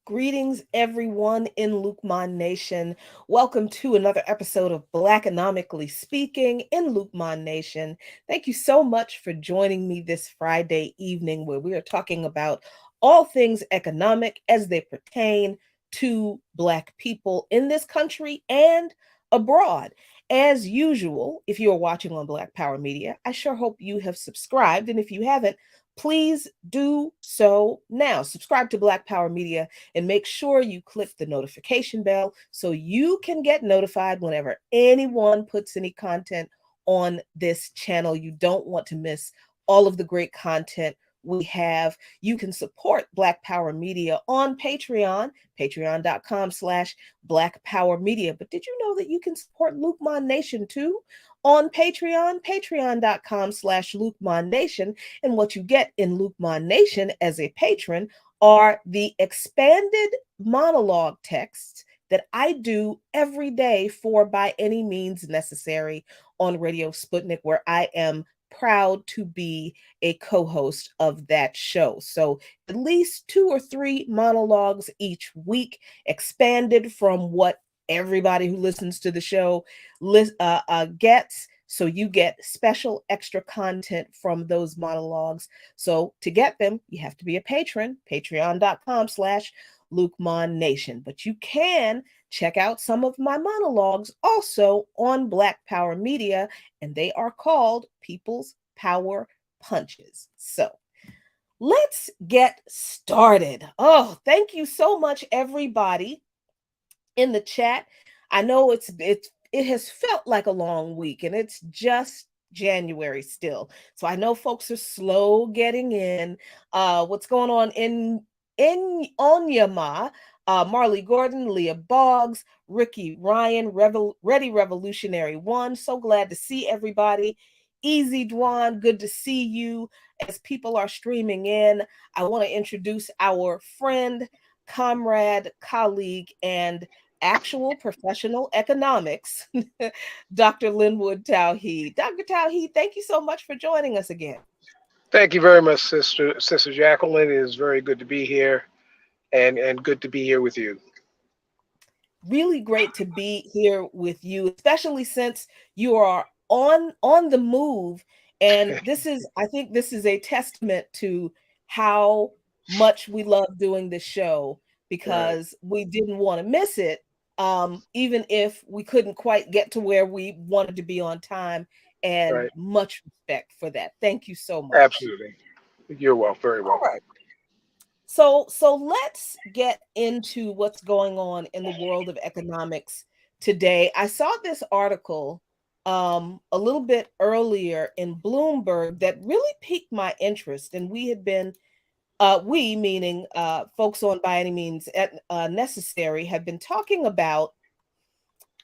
Greetings, everyone in Lukman Nation. Welcome to another episode of Blackanomically Speaking in Lukman Nation. Thank you so much for joining me this Friday evening, where we are talking about all things economic as they pertain to Black people in this country and abroad. As usual, if you are watching on Black Power Media, I sure hope you have subscribed. And if you haven't, please do so now. Subscribe to Black Power Media and make sure you click the notification bell so you can get notified whenever anyone puts any content on this channel. You don't want to miss all of the great content we have. You can support Black Power Media on Patreon, patreon.com/Black Power Media. But did you know that you can support Lukman Nation too? On Patreon, patreon.com/Lukman Nation. And what you get in Lukman Nation as a patron are the expanded monologue texts that I do every day for By Any Means Necessary on Radio Sputnik, where I am proud to be a co-host of that show. So at least 2 or 3 monologues each week, expanded from what everybody who listens to the show gets. So you get special extra content from those monologues. So to get them, you have to be a patron, patreon.com/Lukman Nation. But you can check out some of my monologues also on Black Power Media, and they are called People's Power Punches. So let's get started. Oh, thank you so much, everybody in the chat. I know it has felt like a long week, and it's just January still. So I know folks are slow getting in. What's going on in Onyama? Marley Gordon, Leah Boggs, Ricky Ryan, Ready Revolutionary One. So glad to see everybody. Easy Dwan, good to see you. As people are streaming in, I want to introduce our friend, comrade, colleague, and actual professional economics, Dr. Linwood Taucheed. Dr. Taucheed, thank you so much for joining us again. Thank you very much, Sister Jacqueline. It is very good to be here, and good to be here with you. Really great to be here with you, especially since you are on the move. And I think this is a testament to how much we love doing this show, because we didn't want to miss it, even if we couldn't quite get to where we wanted to be on time. And much respect for that. Thank you so much. Absolutely. You're welcome. Very welcome. All right. So let's get into what's going on in the world of economics today. I saw this article a little bit earlier in Bloomberg that really piqued my interest, and we had been We, meaning folks on By Any Means Necessary, have been talking about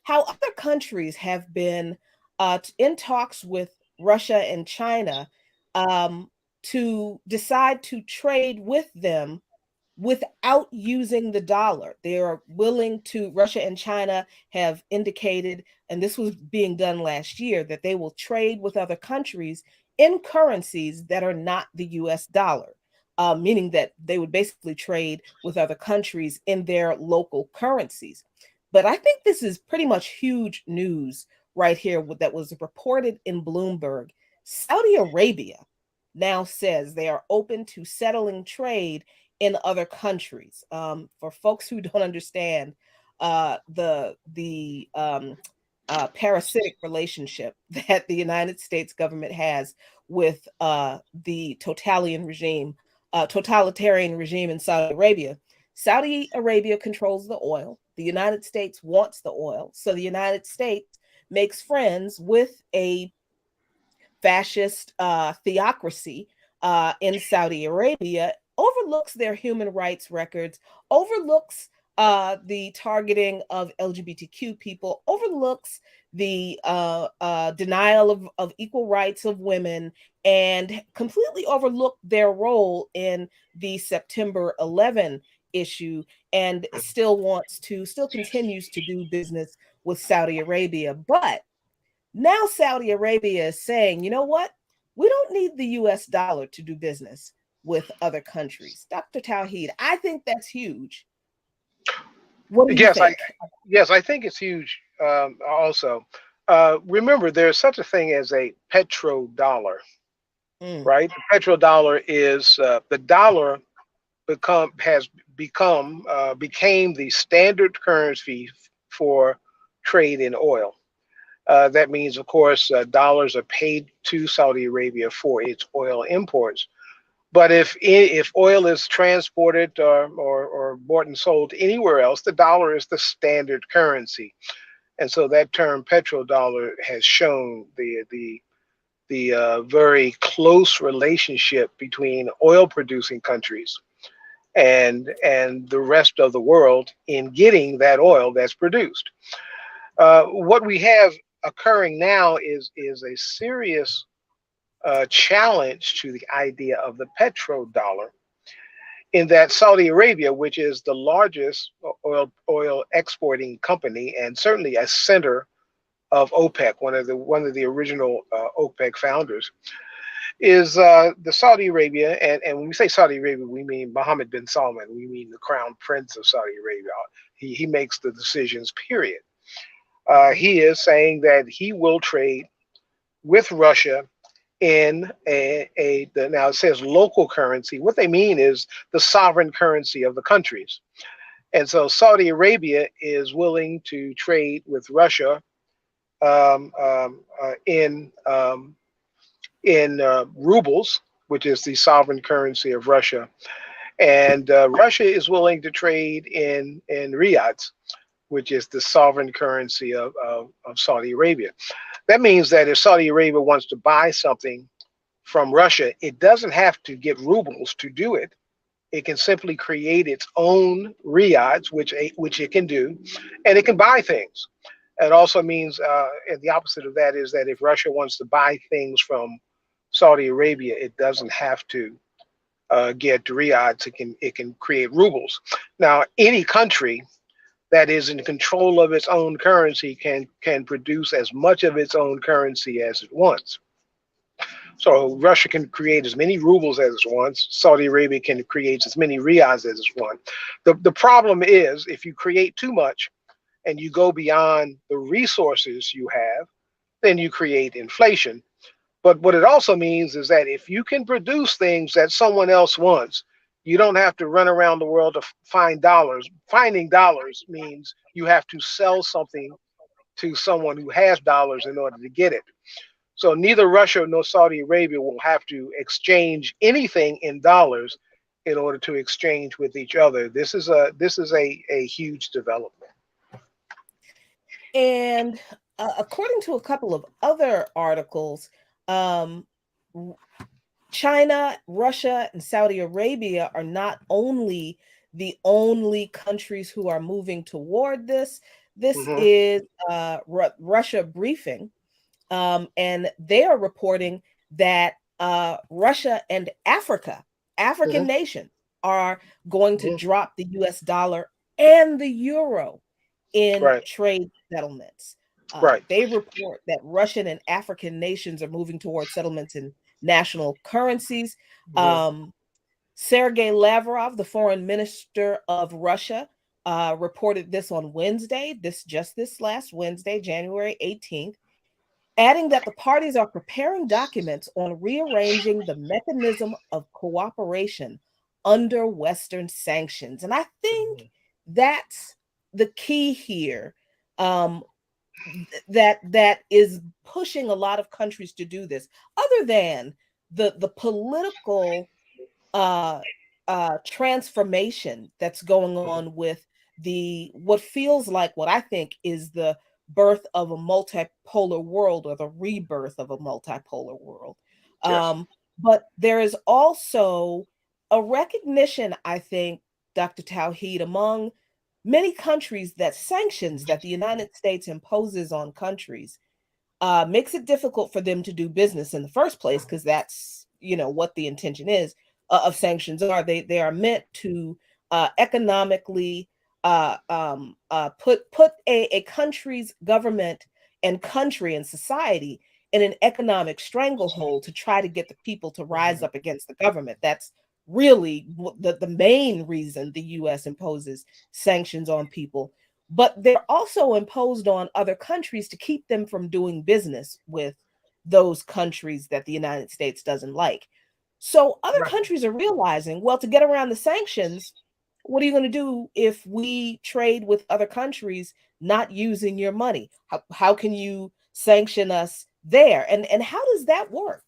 how other countries have been in talks with Russia and China um, to decide to trade with them without using the dollar. They are willing to, Russia and China have indicated, and this was being done last year, that they will trade with other countries in currencies that are not the US dollar, meaning that they would basically trade with other countries in their local currencies. But I think this is pretty much huge news right here that was reported in Bloomberg. Saudi Arabia now says they are open to settling trade in other countries. For folks who don't understand the parasitic relationship that the United States government has with the totalitarian regime in Saudi Arabia. Saudi Arabia controls the oil. The United States wants the oil. So the United States makes friends with a fascist theocracy in Saudi Arabia, overlooks their human rights records, overlooks the targeting of LGBTQ people, overlooks the denial of equal rights of women, and completely overlooked their role in the September 11 issue, and still continues to do business with Saudi Arabia. But now Saudi Arabia is saying, you know what? We don't need the US dollar to do business with other countries. Dr. Tauheed, I think that's huge. What do you Yes, think? I think it's huge. Also, remember there's such a thing as a petrodollar, Mm, right? The petrodollar is the dollar became the standard currency for trade in oil. That means, of course, dollars are paid to Saudi Arabia for its oil imports. But if oil is transported or bought and sold anywhere else, the dollar is the standard currency. And so that term petrodollar has shown the very close relationship between oil producing countries and the rest of the world in getting that oil that's produced. What we have occurring now is a serious challenge to the idea of the petrodollar, in that Saudi Arabia, which is the largest oil exporting company and certainly a center of OPEC, one of the original OPEC founders, is the Saudi Arabia, and when we say Saudi Arabia, we mean Mohammed bin Salman. We mean the crown prince of Saudi Arabia. He makes the decisions. Period. He is saying that he will trade with Russia in now it says local currency. What they mean is the sovereign currency of the countries. And so Saudi Arabia is willing to trade with Russia um, um, uh, in um, in rubles, which is the sovereign currency of Russia, and Russia is willing to trade in riyals, which is the sovereign currency of Saudi Arabia. That means that if Saudi Arabia wants to buy something from Russia, it doesn't have to get rubles to do it. It can simply create its own riyals, which it can do, and it can buy things. It also means, and the opposite of that is that if Russia wants to buy things from Saudi Arabia, it doesn't have to get riyals. It can create rubles. Now, any country that is in control of its own currency can produce as much of its own currency as it wants. So Russia can create as many rubles as it wants. Saudi Arabia can create as many riyals as it wants. The problem is if you create too much and you go beyond the resources you have, then you create inflation. But what it also means is that if you can produce things that someone else wants, you don't have to run around the world to find dollars. Finding dollars means you have to sell something to someone who has dollars in order to get it. So neither Russia nor Saudi Arabia will have to exchange anything in dollars in order to exchange with each other. This is a huge development. And according to a couple of other articles, um, China, Russia, and Saudi Arabia are not only the only countries who are moving toward this. This Hmm. is Russia briefing, and they are reporting that Russia and African Hmm. nations, are going to Hmm. drop the US dollar and the euro in Right. trade settlements. Right. They report that Russian and African nations are moving towards settlements in national currencies. Hmm. Um, Sergei Lavrov, the foreign minister of Russia, reported this on Wednesday, this last Wednesday, January 18th, adding that the parties are preparing documents on rearranging the mechanism of cooperation under Western sanctions. And I think that's the key here. Um, that is pushing a lot of countries to do this, other than the political uh, transformation that's going on with the what feels like, what I think is the birth of a multipolar world, or the rebirth of a multipolar world. Yes. But there is also a recognition, I think, Dr. Tauheed, among many countries, that sanctions that the United States imposes on countries makes it difficult for them to do business in the first place, because that's, what the intention is of sanctions are. They are meant to economically put a country's government and country and society in an economic stranglehold to try to get the people to rise Hmm. up against the government. That's really the main reason the US imposes sanctions on people. But they're also imposed on other countries to keep them from doing business with those countries that the United States doesn't like. So other Right. countries are realizing, well, to get around the sanctions, what are you going to do if we trade with other countries not using your money? How can you sanction us there? And how does that work?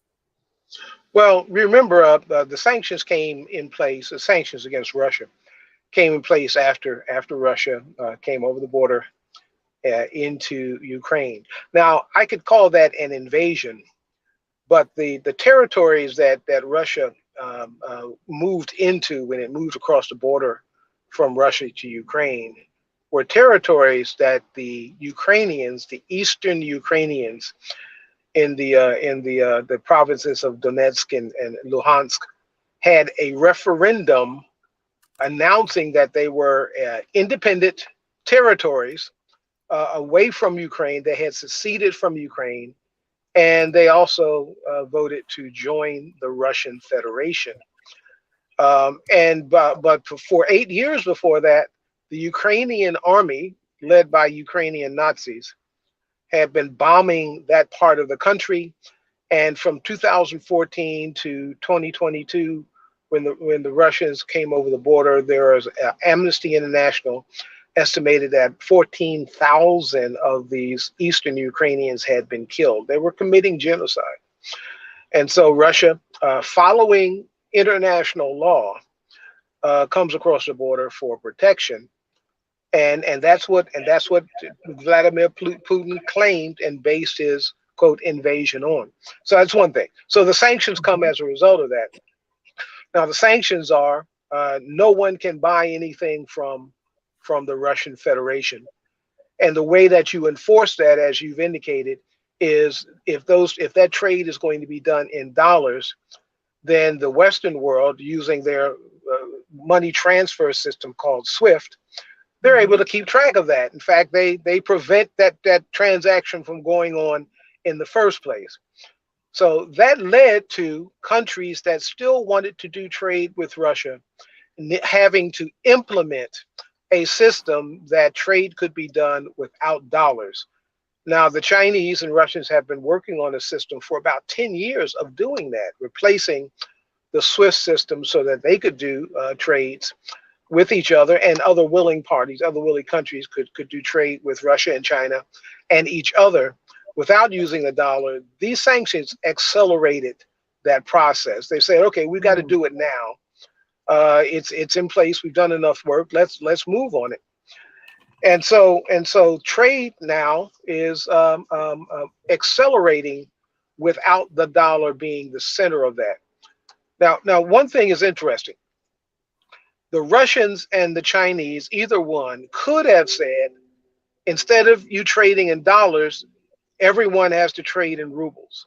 Well, remember, the sanctions came in place. The sanctions against Russia came in place after Russia came over the border into Ukraine. Now, I could call that an invasion, but the territories that Russia moved into when it moved across the border from Russia to Ukraine were territories that the Ukrainians, the Eastern Ukrainians in the provinces of Donetsk and Luhansk, had a referendum announcing that they were independent territories away from Ukraine. They had seceded from Ukraine, and they also voted to join the Russian Federation. But for 8 years before that, the Ukrainian army, led by Ukrainian Nazis, had been bombing that part of the country. And from 2014 to 2022, when the Russians came over the border, there was Amnesty International estimated that 14,000 of these Eastern Ukrainians had been killed. They were committing genocide. And so Russia, following international law, comes across the border for protection. And that's what Vladimir Putin claimed and based his quote invasion on. So that's one thing. So the sanctions come Mhm. as a result of that. Now the sanctions are no one can buy anything from the Russian Federation, and the way that you enforce that, as you've indicated, is if that trade is going to be done in dollars, then the Western world, using their money transfer system called SWIFT, they're able Mhm. to keep track of that. In fact, they prevent that transaction from going on in the first place. So that led to countries that still wanted to do trade with Russia having to implement a system that trade could be done without dollars. Now, the Chinese and Russians have been working on a system for about 10 years of doing that, replacing the SWIFT system so that they could do trades with each other, and other willing parties, other willing countries could do trade with Russia and China and each other without using the dollar. These sanctions accelerated that process. They said, okay, we got to Mm. do it now. It's in place. We've done enough work. Let's move on it. And so trade now is accelerating without the dollar being the center of that. Now, one thing is interesting. The Russians and the Chinese, either one, could have said, instead of you trading in dollars, everyone has to trade in rubles,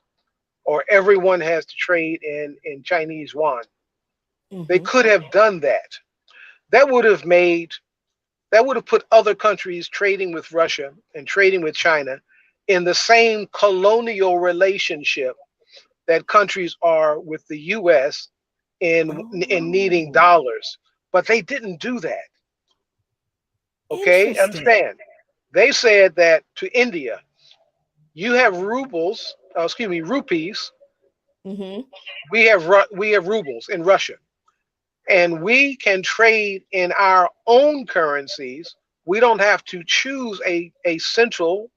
or everyone has to trade in Chinese yuan. They Mm-hmm. could have done that. That would have made that would have put other countries trading with Russia and trading with China in the same colonial relationship that countries are with the US in needing Oh, dollars. But they didn't do that. Okay? interesting. Understand. They said that to India, you have rubles, excuse me, rupees. Mm-hmm. We have rubles in Russia, and we can trade in our own currencies. We don't have to choose a central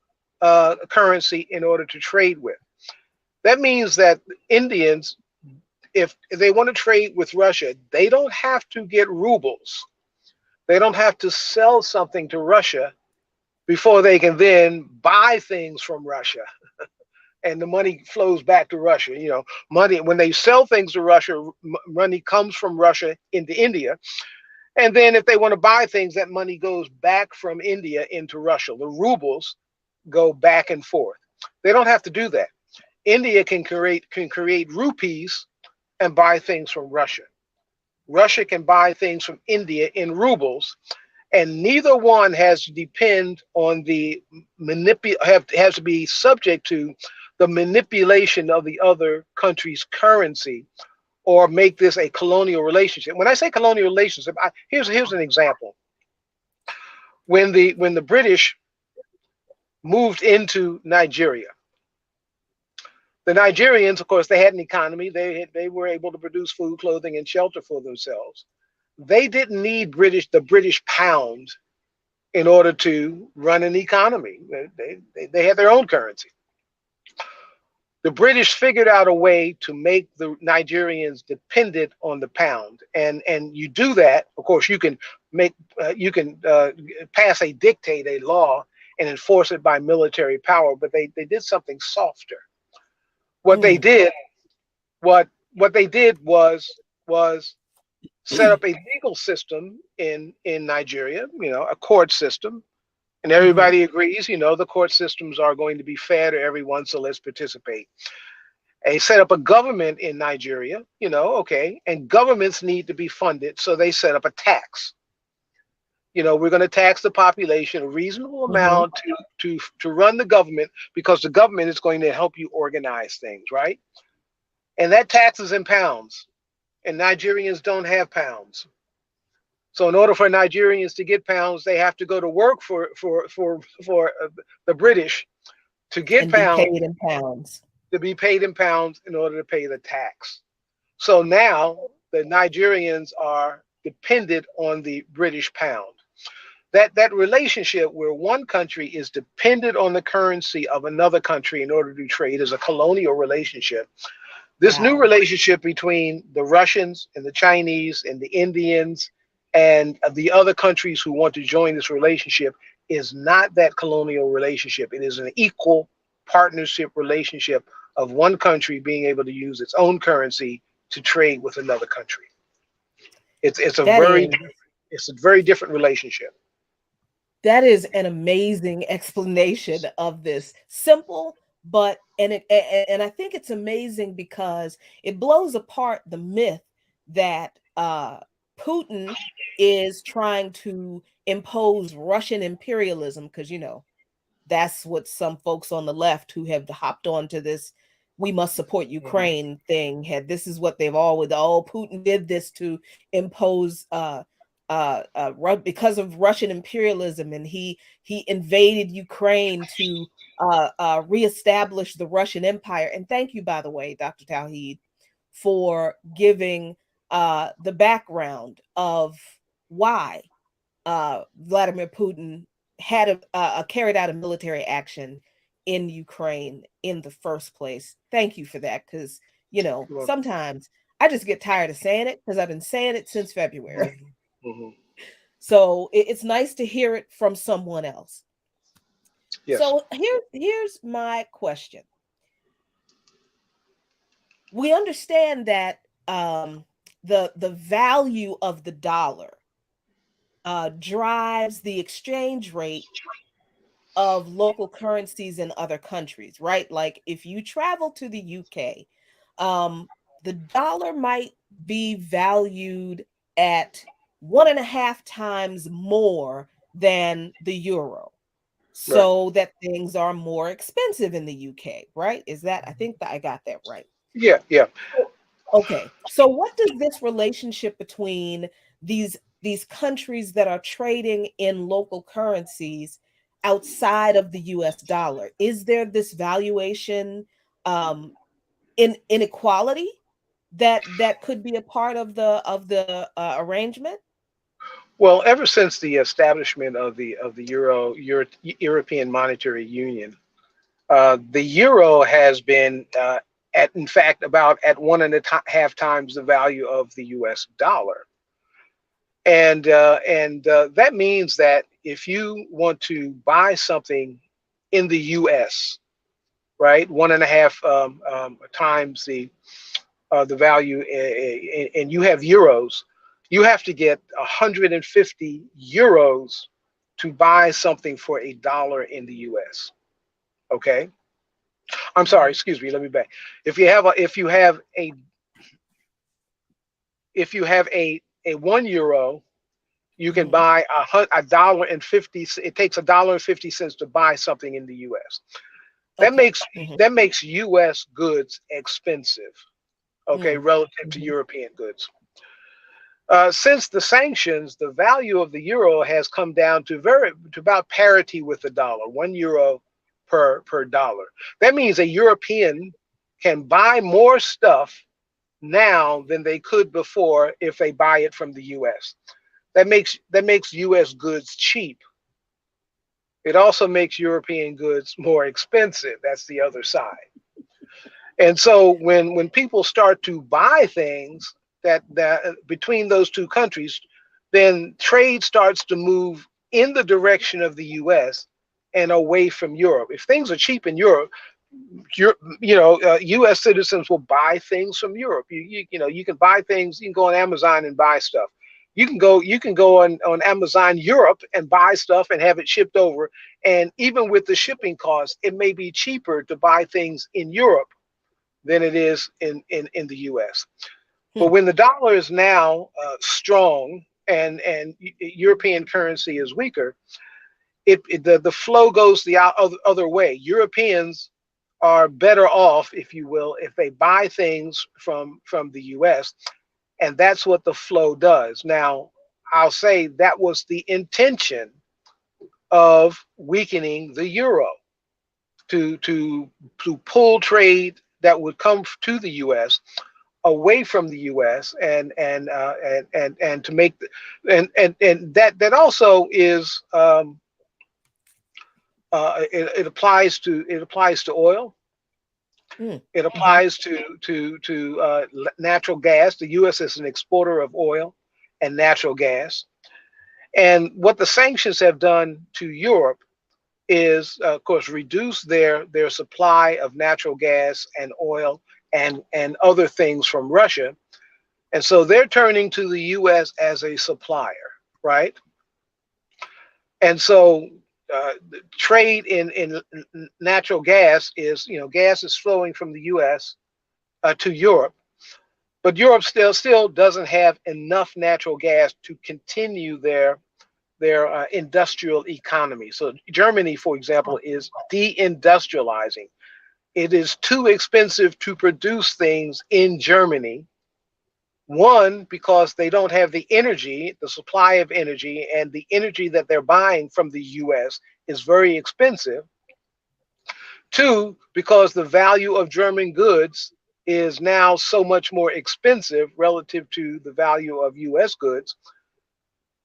currency in order to trade with. That means that Indians, if they want to trade with Russia, they don't have to get rubles. They don't have to sell something to Russia before they can then buy things from Russia, and the money flows back to Russia. Money, when they sell things to Russia, money comes from Russia into India. And then if they want to buy things, that money goes back from India into Russia. The rubles go back and forth. They don't have to do that. India can create rupees and buy things from Russia. Russia can buy things from India in rubles, and neither one has to depend on the has to be subject to the manipulation of the other country's currency, or make this a colonial relationship. When I say colonial relationship, here's an example. When the British moved into Nigeria, the Nigerians, of course, they had an economy. They were able to produce food, clothing, and shelter for themselves. They didn't need the British pound in order to run an economy. They had their own currency. The British figured out a way to make the Nigerians dependent on the pound, and you do that. Of course, you can pass a dictate, a law, and enforce it by military power. But they did something softer. What they Mm. did what they did was set up a legal system in Nigeria, a court system, and Mm-hmm. everybody agrees, the court systems are going to be fair to everyone, so let's participate. They set up a government in Nigeria, okay, and governments need to be funded, so they set up a tax. We're going to tax the population a reasonable Mm-hmm. amount to run the government, because the government is going to help you organize things, right? And that tax is in pounds, and Nigerians don't have pounds. So in order for Nigerians to get pounds, they have to go to work for the British to get And be pounds, paid in pounds. to be paid in pounds in order to pay the tax. So now the Nigerians are dependent on the British pound. That relationship where one country is dependent on the currency of another country in order to trade is a colonial relationship. This new Wow. relationship between the Russians and the Chinese and the Indians and the other countries who want to join this relationship is not that colonial relationship. It is an equal partnership relationship of one country being able to use its own currency to trade with another country. It's a That very is it's a very different relationship. that is an amazing explanation of this simple, but and I think it's amazing because it blows apart the myth that Putin is trying to impose Russian imperialism, because that's what some folks on the left who have hopped onto this "we must support Mhm. Ukraine" thing had. This is what they've always, oh, Putin did this to impose because of Russian imperialism, and he invaded Ukraine to reestablish the Russian Empire. And thank you, by the way, Dr. Tauheed, for giving the background of why Vladimir Putin had carried out a military action in Ukraine in the first place. Thank you for that, because Well, sometimes I just get tired of saying it because I've been saying it since February. mhm, mhm. So it's nice to hear it from someone else. Yes. So here's my question. We understand that um, the value of the dollar drives the exchange rate of local currencies in other countries, right? Like if you travel to the UK, um, the dollar might be valued at 1.5 times more than the euro. Right. So that things are more expensive in the UK, right? Is that, I think that I got that right. Yeah, yeah. Okay. So what does this relationship between these countries that are trading in local currencies outside of the US dollar? Is there this valuation um in inequality that could be a part of the arrangement? Well, ever since the establishment of the European Monetary Union, the euro has been at, in fact, about at 1.5 times the value of the U.S. dollar, and that means that if you want to buy something in the U.S., right, 1.5 times the value, and you have euros, you have to get 150 euros to buy something for $1 in the U.S. Okay, I'm sorry, Mhm. excuse me. Let me back. If you have a if you have a if you have a €1, you can Mhm. buy a dollar and 50. It takes $1.50 to buy something in the U.S. That Okay. makes Mhm. that makes U.S. goods expensive. Okay, Mm. relative to Mhm. European goods. Since the sanctions, the value of the euro has come down to about parity with the dollar, €1 per dollar. That means a European can buy more stuff now than they could before if they buy it from the U.S. That makes U.S. goods cheap. It also makes European goods more expensive. That's the other side. And so when people start to buy things that between those two countries, then trade starts to move in the direction of the U.S. and away from Europe. If things are cheap in Europe, U.S. citizens will buy things from Europe. You can buy things. You can go on Amazon and buy stuff. You can go on Amazon Europe and buy stuff and have it shipped over. And even with the shipping costs, it may be cheaper to buy things in Europe than it is in the U.S. But Hmm. when the dollar is now strong and European currency is weaker, the flow goes the other way. Europeans are better off, if you will, if they buy things from the U.S. And that's what the flow does. Now, I'll say that was the intention of weakening the euro to pull trade that would come to the U.S. away from the U.S. and to make and that also is it applies to oil. Mm. It Mhm. applies to natural gas. The U.S. is an exporter of oil and natural gas. And what the sanctions have done to Europe is, of course, reduce their supply of natural gas and oil and other things from Russia. And so they're turning to the U.S. as a supplier, right? And so trade in natural gas is, gas is flowing from the U.S. To Europe, but Europe still doesn't have enough natural gas to continue their industrial economy. So Germany, for example, is deindustrializing. It is too expensive to produce things in Germany. One, because they don't have the energy, the supply of energy, and the energy that they're buying from the US is very expensive. Two, because the value of German goods is now so much more expensive relative to the value of US goods.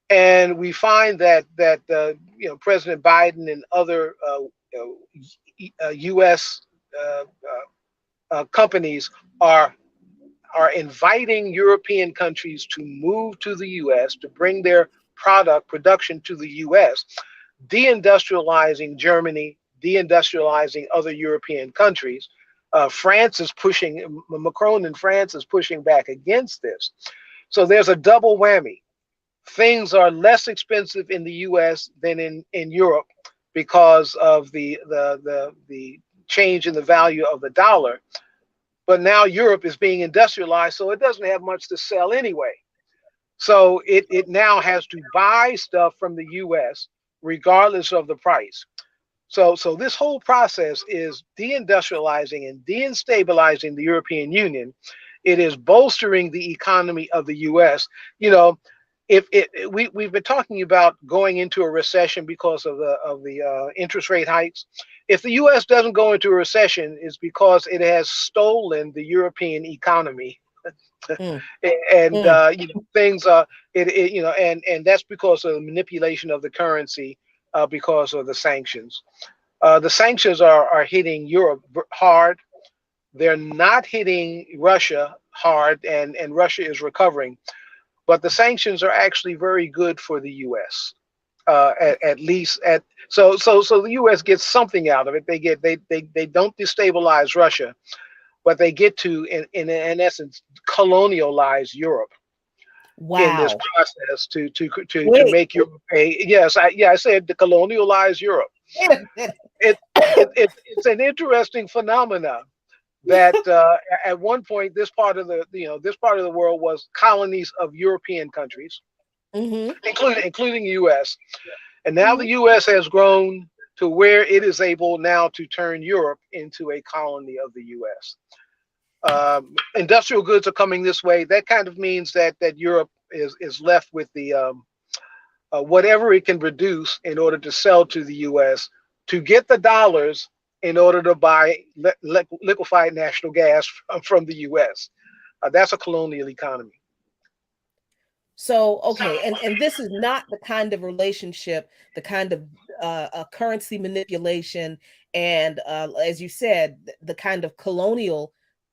And we find President Biden and other U.S. Uh, companies are are inviting European countries to move to the U.S. to bring their production to the U.S., deindustrializing Germany, deindustrializing other European countries. France is pushing, Macron in France is pushing back against this. So there's a double whammy. Things are less expensive in the U.S. than in Europe because of the change in the value of the dollar. But now Europe is being industrialized, so it doesn't have much to sell anyway. So it now has to buy stuff from the U.S. regardless of the price. So this whole process is deindustrializing and destabilizing the European Union. It is bolstering the economy of the U.S. You know, if we've been talking about going into a recession because of the interest rate hikes. If the U.S. doesn't go into a recession, it's because it has stolen the European economy. Mm, And mm. things and that's because of the manipulation of the currency, because of the sanctions. The sanctions are hitting Europe hard. They're not hitting Russia hard, and Russia is recovering. But the sanctions are actually very good for the U.S. At least so the U.S. gets something out of it. They don't destabilize Russia, but they get to in essence colonialize Europe in this Wow. process to Wait, make Europe a I said to colonialize Europe. wait a minute. It, it's an interesting phenomena that at one point this part of the world was colonies of European countries, Hmm. including the U.S. And now Hmm. the U.S. has grown to where it is able now to turn Europe into a colony of the U.S. Industrial goods are coming this way. That kind of means that Europe is left with the whatever it can produce in order to sell to the U.S. to get the dollars in order to buy liquefied natural gas from the U.S. That's a colonial economy. So, okay, and this is not the kind of relationship, the kind of currency manipulation, and as you said, the kind of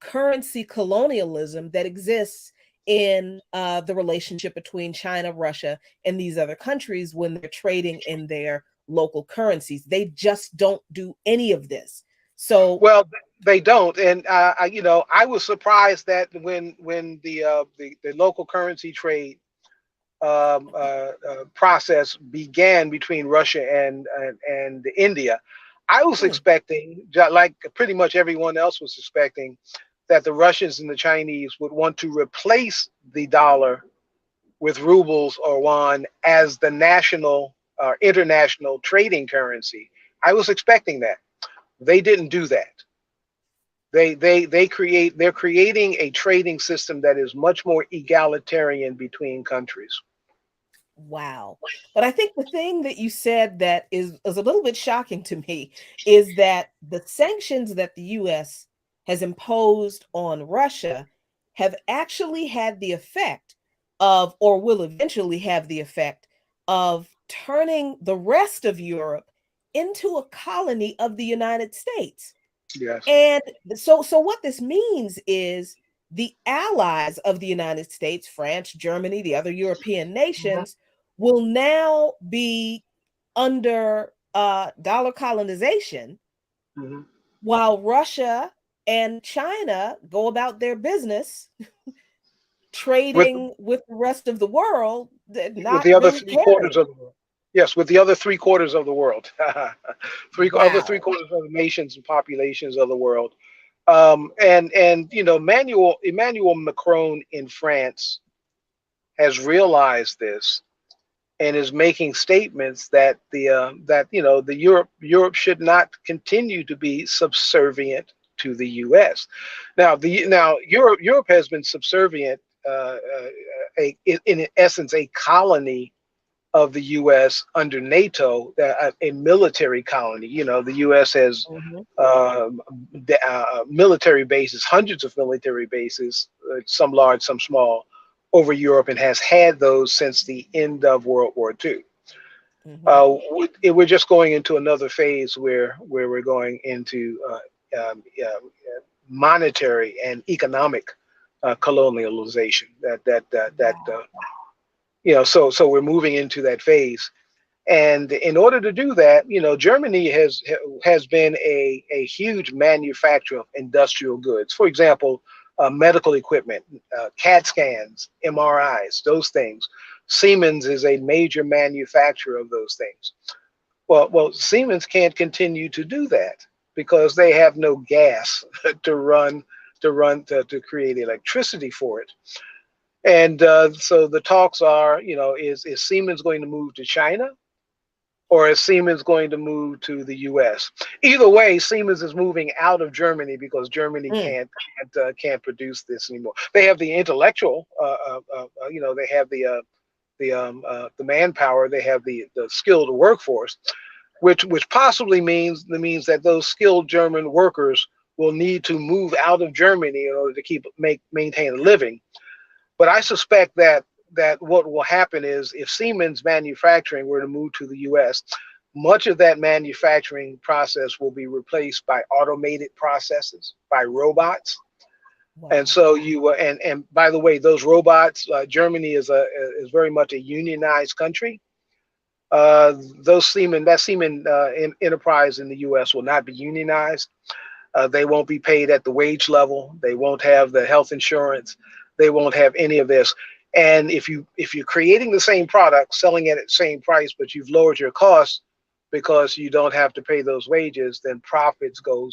currency colonialism that exists in the relationship between China, Russia, and these other countries when they're trading in their local currencies. They just don't do any of this. So, Well, they don't, and I was surprised that when the local currency trade process began between Russia and India, I was mm, expecting, like pretty much everyone else was expecting, that the Russians and the Chinese would want to replace the dollar with rubles or yuan as the national or international trading currency. I was expecting that. They didn't do that. They're creating a trading system that is much more egalitarian between countries. wow. But I think the thing that you said that is a little bit shocking to me is that the sanctions that the US has imposed on Russia have actually had the effect of, or will eventually have the effect of turning the rest of Europe into a colony of the United States. Yes. And so what this means is the allies of the United States, France, Germany, the other European Mhm. nations, will now be under dollar colonization, Mhm. while Russia and China go about their business With trading with the rest of the world, with not the other really three quarters caring. of the world. Yes, with the other three quarters of the world, three Wow. quarters of the nations and populations of the world. And Emmanuel Macron in France has realized this and is making statements that the Europe should not continue to be subservient to the U.S. Now Europe has been subservient, in essence a colony of the U.S. under NATO, a military colony. The U.S. has Mhm. military bases, hundreds of military bases, some large, some small, over Europe, and has had those since the end of World War II. Mhm. We're just going into another phase where we're going into monetary and economic colonialization. So we're moving into that phase. And in order to do that, Germany has been a huge manufacturer of industrial goods. For example, medical equipment, CAT scans, MRIs, those things. Siemens is a major manufacturer of those things. Well, Siemens can't continue to do that because they have no gas to create electricity for it. And so the talks are, is Siemens going to move to China, or is Siemens going to move to the U.S.? Either way, Siemens is moving out of Germany because Germany Mm. can't produce this anymore. They have the intellectual, they have the manpower, they have the skilled workforce, which possibly means that those skilled German workers will need to move out of Germany in order to maintain a living. But I suspect that what will happen is if Siemens manufacturing were to move to the U.S., much of that manufacturing process will be replaced by automated processes, by robots. And Wow. so and by the way, those robots, Germany is very much a unionized country. That Siemens enterprise in the U.S. will not be unionized. They won't be paid at the wage level. They won't have the health insurance. They won't have any of this. And if you're creating the same product, selling it at the same price, but you've lowered your costs because you don't have to pay those wages, then profits go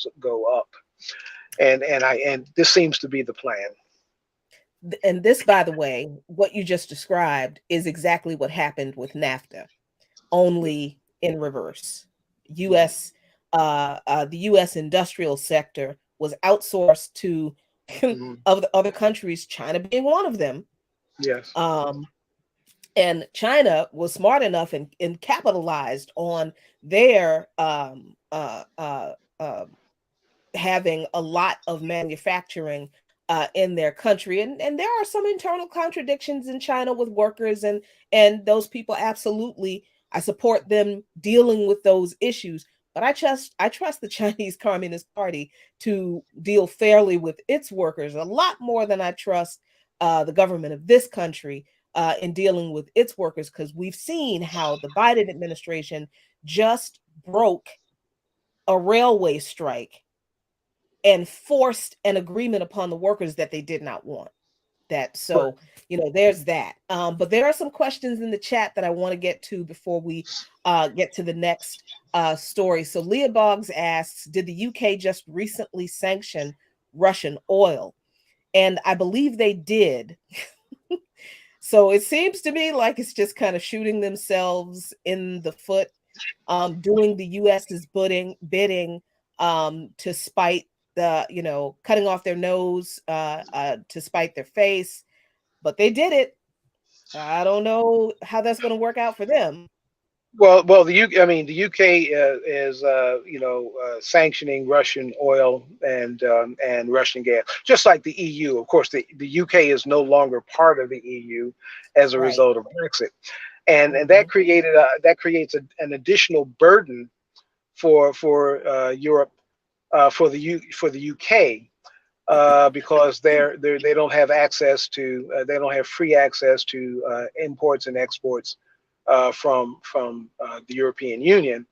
up. And this seems to be the plan. And this, by the way, what you just described is exactly what happened with NAFTA, only in reverse. U.S. The U.S. industrial sector was outsourced to Mm-hmm. of the other countries, China being one of them. Yes. Um, and China was smart enough and capitalized on their having a lot of manufacturing in their country, and there are some internal contradictions in China with workers, and those people absolutely, I support them dealing with those issues. But I trust the Chinese Communist Party to deal fairly with its workers a lot more than I trust the government of this country in dealing with its workers, because we've seen how the Biden administration just broke a railway strike and forced an agreement upon the workers that they did not want. That so there's that. But there are some questions in the chat that I want to get to before we get to the next story. So Leah Boggs asks, did the UK just recently sanction Russian oil? And I believe they did. So it seems to me like it's just kind of shooting themselves in the foot, doing the US's bidding to spite cutting off their nose to spite their face. But they did it. I don't know how that's going to work out for them. Well, the UK is sanctioning Russian oil and Russian gas, just like the EU. Of course, the UK is no longer part of the EU as a Right. result of Brexit, and Mm-hmm. that creates an additional burden for Europe, for the UK. Because they don't have they don't have free access to imports and exports from the European Union.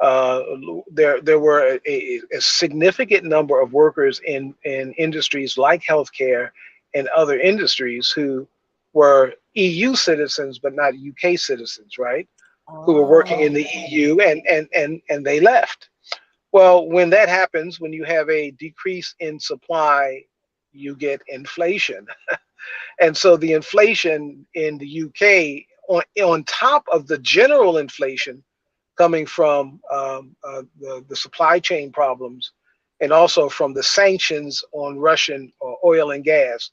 Uh, there were a significant number of workers in industries like healthcare and other industries who were EU citizens but not UK citizens, right? Who were working in Oh, the EU and they left. Well, when that happens, when you have a decrease in supply, you get inflation. And so the inflation in the UK, on top of the general inflation coming from the supply chain problems and also from the sanctions on Russian oil and gas,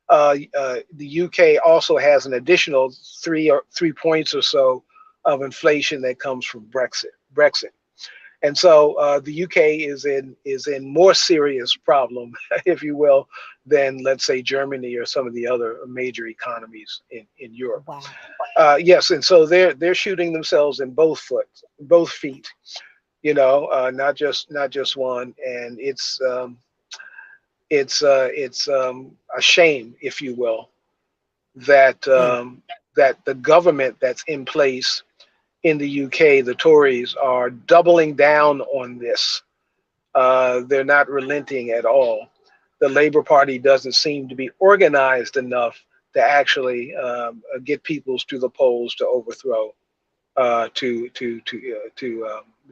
the UK also has an additional 3 points or so of inflation that comes from Brexit. And so the UK is in more serious problem, if you will, than let's say Germany or some of the other major economies in Europe. wow. Yes, and so they're shooting themselves in both feet, not just one, and it's a shame, if you will, that Mm. that the government that's in place in the UK, the Tories are doubling down on this. They're not relenting at all. The Labour Party doesn't seem to be organized enough to actually get peoples to the polls to overthrow, to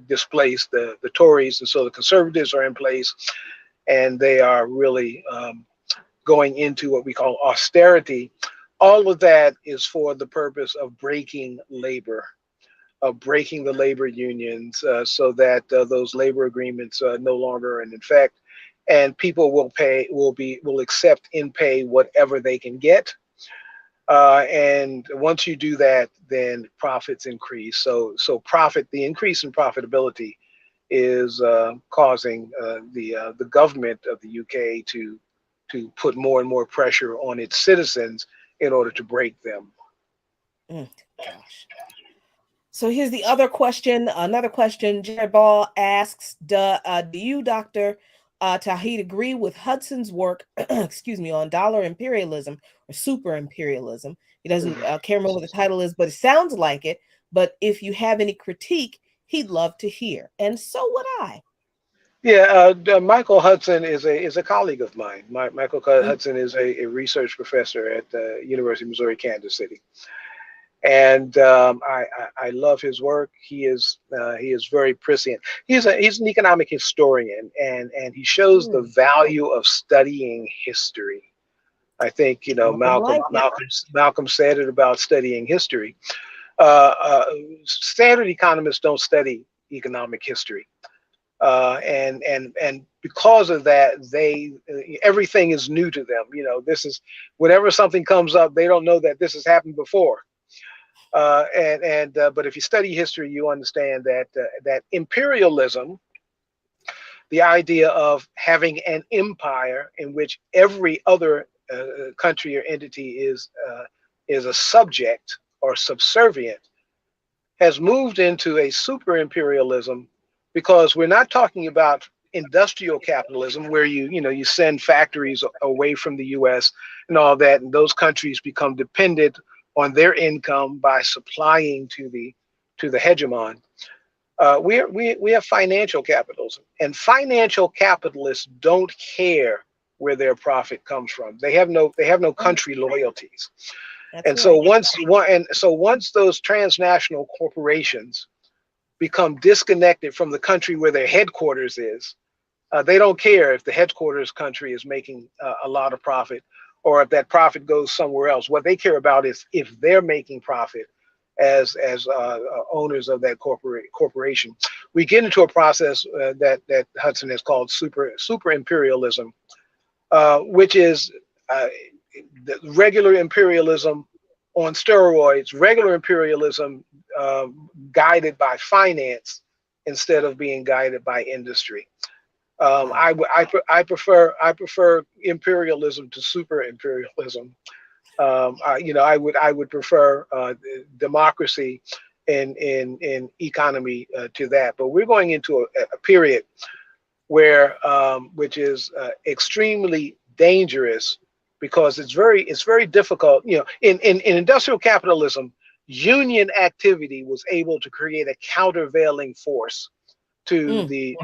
displace the Tories, and so the Conservatives are in place, and they are really going into what we call austerity. All of that is for the purpose of breaking labor, of breaking the labor unions, so that those labor agreements no longer are in effect, and people will accept in pay whatever they can get. And once you do that, then profits increase. So the increase in profitability is causing the government of the UK to put more and more pressure on its citizens in order to break them. Gosh. So here's the other question. Another question. Jared Ball asks, do you, Dr. Taucheed, agree with Hudson's work, excuse me, on dollar imperialism or super imperialism? He doesn't can't remember what the title is, but it sounds like it. But if you have any critique, he'd love to hear. And so would I. Yeah, Michael Hudson is a colleague of mine. Michael Hudson is a research professor at the University of Missouri, Kansas City. And I love his work. He is very prescient. He's an economic historian, and he shows the value of studying history. I think Malcolm said it about studying history. Standard economists don't study economic history, and because of that, everything is new to them. This is whenever something comes up, they don't know that this has happened before. But if you study history, you understand that imperialism, the idea of having an empire in which every other country or entity is a subject or subservient, has moved into a super imperialism, because we're not talking about industrial capitalism where you send factories away from the U.S. and all that, and those countries become dependent on their income by supplying to the hegemon. We have financial capitalism, and financial capitalists don't care where their profit comes from. They have no country loyalties. That's right. So once those transnational corporations become disconnected from the country where their headquarters is, they don't care if the headquarters country is making a lot of profit, or if that profit goes somewhere else. What they care about is if they're making profit as owners of that corporation. We get into a process that Hudson has called super imperialism, which is the regular imperialism on steroids, regular imperialism guided by finance instead of being guided by industry. I prefer imperialism to super imperialism. I would prefer democracy in economy to that. But we're going into a period where which is extremely dangerous, because it's very difficult. In industrial capitalism, union activity was able to create a countervailing force to the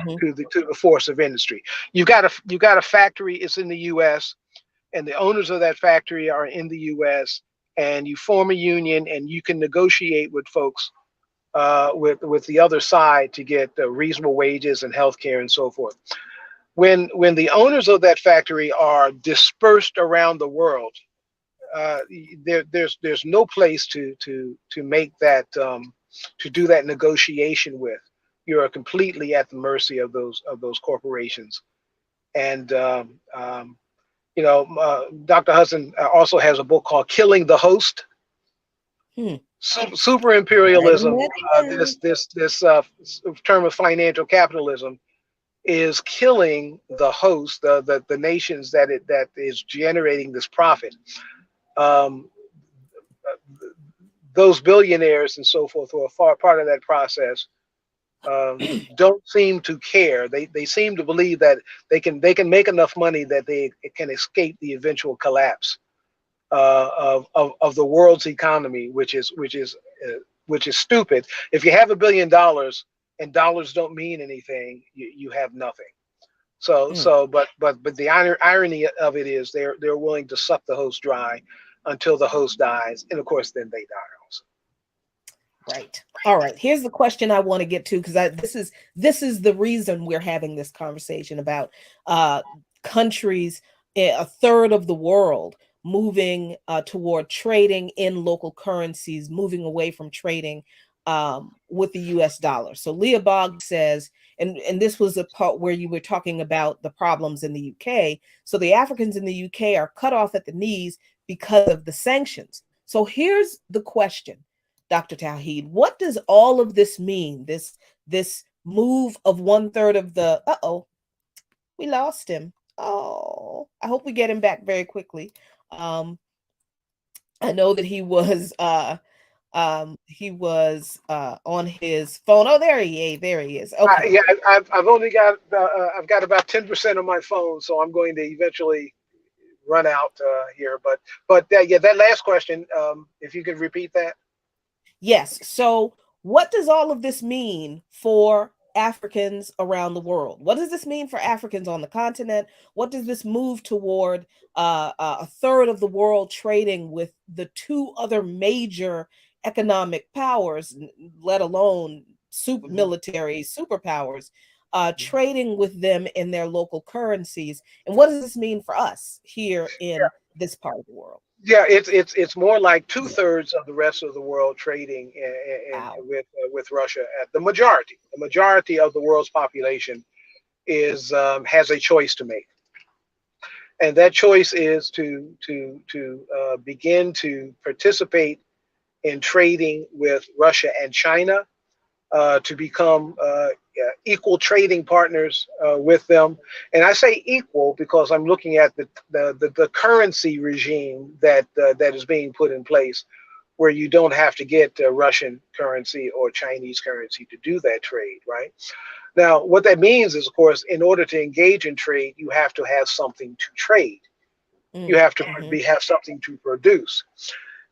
force of industry. You got a factory. It's in the U.S. and the owners of that factory are in the U.S. and you form a union and you can negotiate with folks with the other side to get reasonable wages and health care and so forth. When the owners of that factory are dispersed around the world, there's no place to make that to do that negotiation with. You are completely at the mercy of those corporations. And Dr. Hudson also has a book called "Killing the Host." Super imperialism, this term of financial capitalism, is killing the host, the nations that is generating this profit. Those billionaires and so forth, who are far part of that process, don't seem to care. They seem to believe that they can make enough money that they can escape the eventual collapse of the world's economy, which is which is stupid. If you have $1 billion and dollars don't mean anything, you have nothing. Mm. But the irony of it is they're willing to suck the host dry until the host dies, and of course then they die also. Right. All right. Here's the question I want to get to, because this is the reason we're having this conversation about countries, a third of the world moving toward trading in local currencies, moving away from trading with the U.S. dollar. So Leah Bogg says, and this was a part where you were talking about the problems in the UK. So the Africans in the UK are cut off at the knees because of the sanctions. So here's the question, Dr. Taucheed, what does all of this mean? This move of 1/3 of the we lost him. Oh, I hope we get him back very quickly. I know that he was on his phone. Oh, there he is. Okay. Yeah, I've only got I've got about 10% of my phone, so I'm going to eventually run out here. But yeah, that last question, if you could repeat that. Yes. So, what does all of this mean for Africans around the world? What does this mean for Africans on the continent? What does this move toward a third of the world trading with the two other major economic powers, let alone super military superpowers, trading with them in their local currencies? And what does this mean for us here in this part of the world? Yeah, it's more like 2/3 of the rest of the world trading Wow. with Russia. The majority of the world's population is has a choice to make, and that choice is to begin to participate in trading with Russia and China, to become equal trading partners with them. And I say equal because I'm looking at the currency regime that is being put in place, where you don't have to get Russian currency or Chinese currency to do that trade, right? Now, what that means is, of course, in order to engage in trade, you have to have something to trade. You have to have something to produce.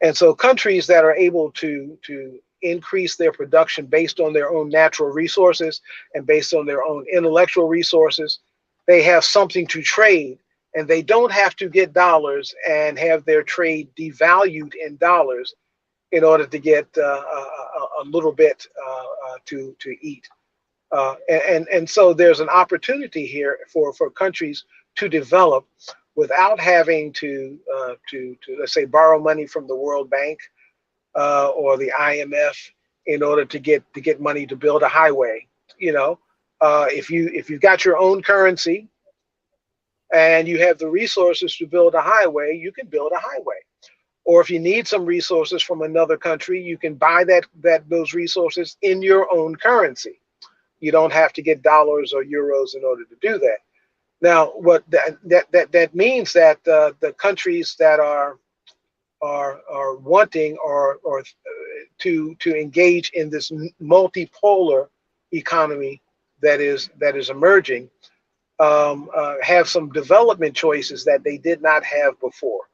And so countries that are able to increase their production based on their own natural resources and based on their own intellectual resources, they have something to trade, and they don't have to get dollars and have their trade devalued in dollars in order to get a little bit to eat. And so there's an opportunity here for countries to develop without having to let's say borrow money from the World Bank or the IMF in order to get money to build a highway. You know, if you've got your own currency and you have the resources to build a highway, you can build a highway. Or if you need some resources from another country, you can buy those resources in your own currency. You don't have to get dollars or euros in order to do that. Now, what that means that the countries that are wanting or to engage in this multipolar economy that is emerging, have some development choices that they did not have before.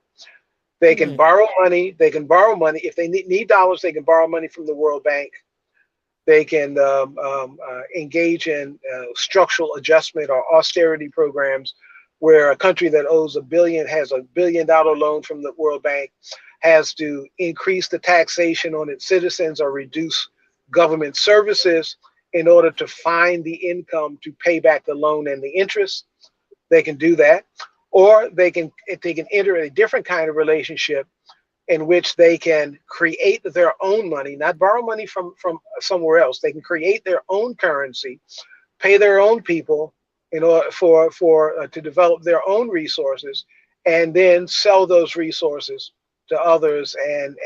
They can borrow money. They can borrow money if they need dollars. They can borrow money from the World Bank. They can engage in structural adjustment or austerity programs, where a country that owes has a $1 billion loan from the World Bank has to increase the taxation on its citizens or reduce government services in order to find the income to pay back the loan and the interest. They can do that, or they can enter a different kind of relationship in which they can create their own money, not borrow money from somewhere else. They can create their own currency, pay their own people in order to develop their own resources, and then sell those resources to others, and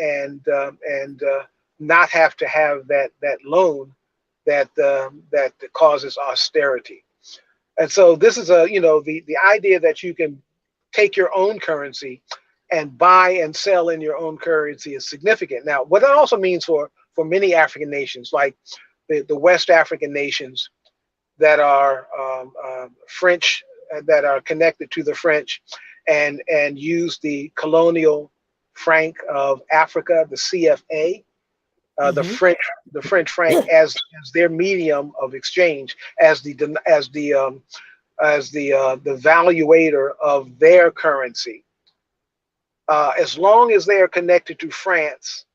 not have to have that loan that causes austerity. And so this is the idea that you can take your own currency and buy and sell in your own currency is significant. Now, what that also means for many African nations, like the West African nations that are French, that are connected to the French, and use the colonial franc of Africa, the CFA, the Mm-hmm. French franc as their medium of exchange, as the valuator of their currency. As long as they are connected to France,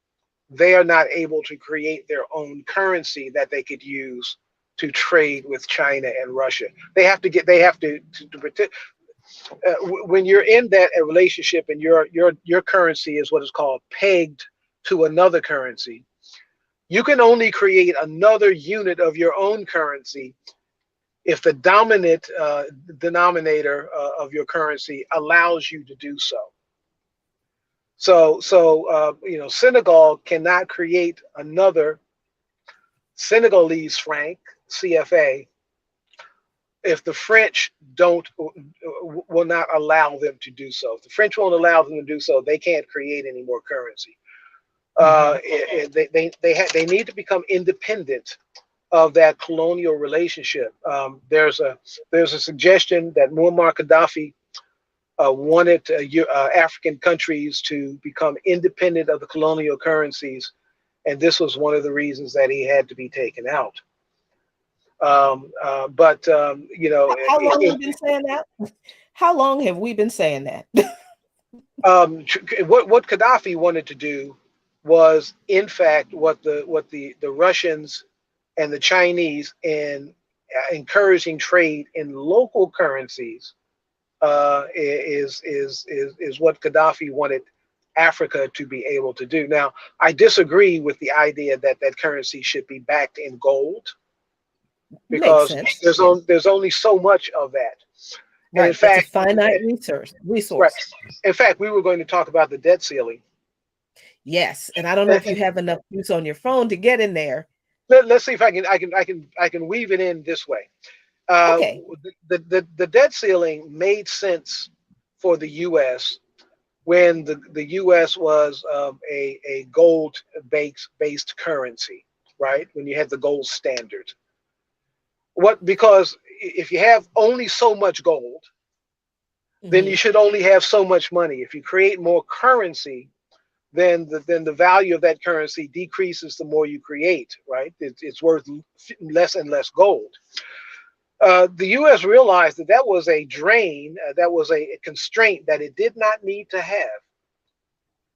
they are not able to create their own currency that they could use to trade with China and Russia. They have to protect. When you're in that relationship and your currency is what is called pegged to another currency, you can only create another unit of your own currency if the dominant denominator of your currency allows you to do so. So Senegal cannot create another Senegalese franc (CFA) if the French don't will not allow them to do so. If the French won't allow them to do so, they can't create any more currency. Mm-hmm. They need to become independent of that colonial relationship. There's a suggestion that Muammar Gaddafi wanted African countries to become independent of the colonial currencies, and this was one of the reasons that he had to be taken out. But How long have you been saying that? How long have we been saying that? what Gaddafi wanted to do was, in fact, what the Russians and the Chinese, in encouraging trade in local currencies, is what Gaddafi wanted Africa to be able to do. Now, I disagree with the idea that that currency should be backed in gold, Makes because sense. there's only so much of that. And in Right. It's a fact, finite right. resource. In fact, we were going to talk about the debt ceiling. Yes. And I don't know if you have enough use on your phone to get in there. Let's see if I can weave it in this way. Uh, Okay. the debt ceiling made sense for the U.S. when the U.S. was a gold based currency, right? When you had the gold standard. Because if you have only so much gold, then Mm-hmm. you should only have so much money. If you create more currency, then the value of that currency decreases the more you create, right? It's worth less and less gold. The U.S. realized that that was a drain, that was a constraint that it did not need to have,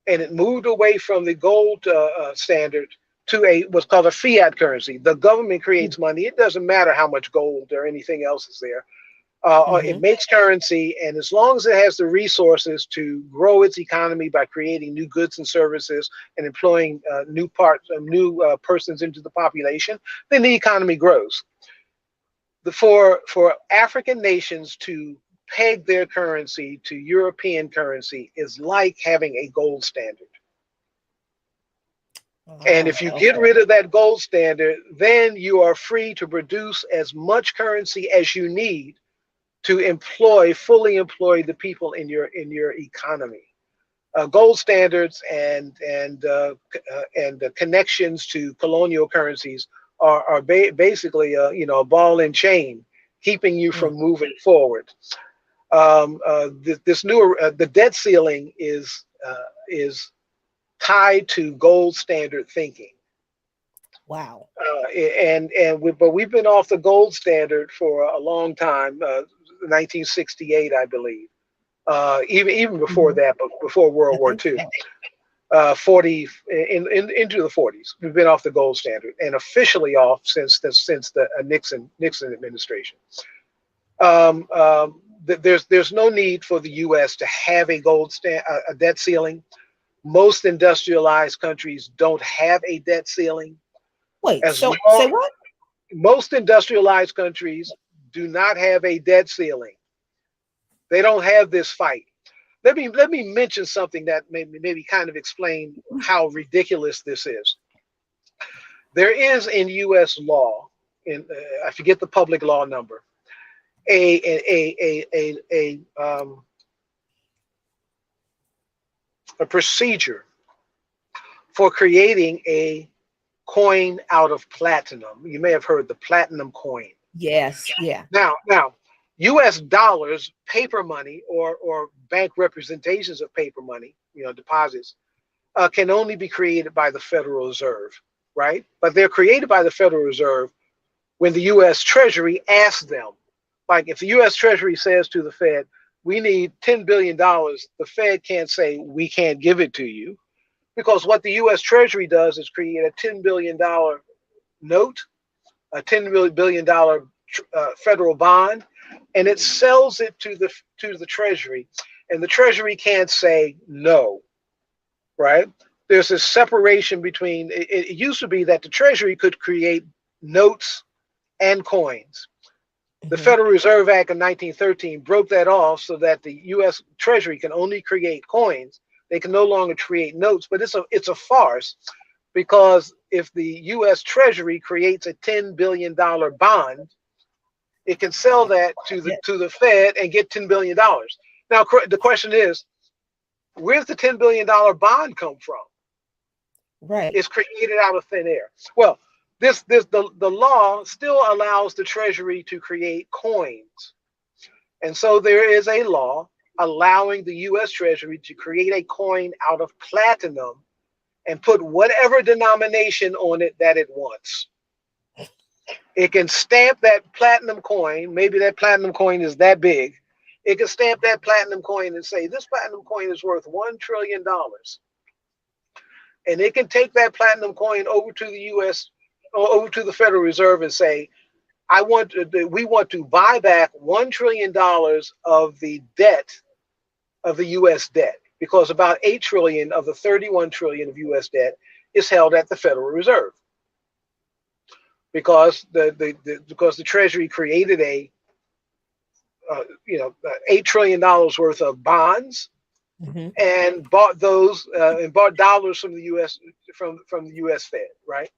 and it moved away from the gold standard to what's called a fiat currency. The government creates money; it doesn't matter how much gold or anything else is there. It Mm-hmm. makes currency, and as long as it has the resources to grow its economy by creating new goods and services and employing new persons into the population, then the economy grows. For African nations to peg their currency to European currency is like having a gold standard. And if you get Okay. rid of that gold standard, then you are free to produce as much currency as you need to fully employ the people in your economy. Gold standards and the connections to colonial currencies are basically a ball and chain, keeping you Mm. from moving forward. The debt ceiling is tied to gold standard thinking. Wow. But we've been off the gold standard for a long time, 1968, I believe. Even before Mm-hmm. that, but before I World War think II, so. 40 into the 40s, we've been off the gold standard, and officially off since the Nixon administration. There's no need for the U.S. to have a debt ceiling. Most industrialized countries don't have a debt ceiling. Wait, As so say long what? Most industrialized countries do not have a debt ceiling. They don't have this fight. Let me mention something that maybe kind of explain how ridiculous this is. There is in U.S. law, I forget the public law number, a procedure for creating a coin out of platinum. You may have heard the platinum coin. Yes, yeah. Now, U.S. dollars, paper money, or bank representations of paper money, deposits, can only be created by the Federal Reserve. right? But they're created by the Federal Reserve when the U.S. Treasury asks them. Like if the U.S. Treasury says to the Fed, we need $10 billion, the Fed can't say, we can't give it to you. Because what the U.S. Treasury does is create a $10 billion note, a $10 billion federal bond, and it sells it to the Treasury. And the Treasury can't say no, right? There's this separation between, it used to be that the Treasury could create notes and coins. The Federal Reserve Act of 1913 broke that off so that the U.S. Treasury can only create coins. They can no longer create notes, but it's a farce, because if the U.S. Treasury creates a $10 billion bond, it can sell that to the Fed and get $10 billion. Now, the question is, where's the $10 billion bond come from? Right. It's created out of thin air. Well, the law still allows the Treasury to create coins. And so there is a law allowing the U.S. Treasury to create a coin out of platinum and put whatever denomination on it that it wants. It can stamp that platinum coin. Maybe that platinum coin is that big. It can stamp that platinum coin and say, this platinum coin is worth $1 trillion. And it can take that platinum coin over to the U.S., or over to the Federal Reserve and say, we want to buy back $1 trillion of the debt, of the U.S. debt, because about 8 trillion of the 31 trillion of U.S. debt is held at the Federal Reserve. Because the Treasury created $8 trillion worth of bonds, and bought those and bought dollars from the U.S. from the U.S. Fed, right?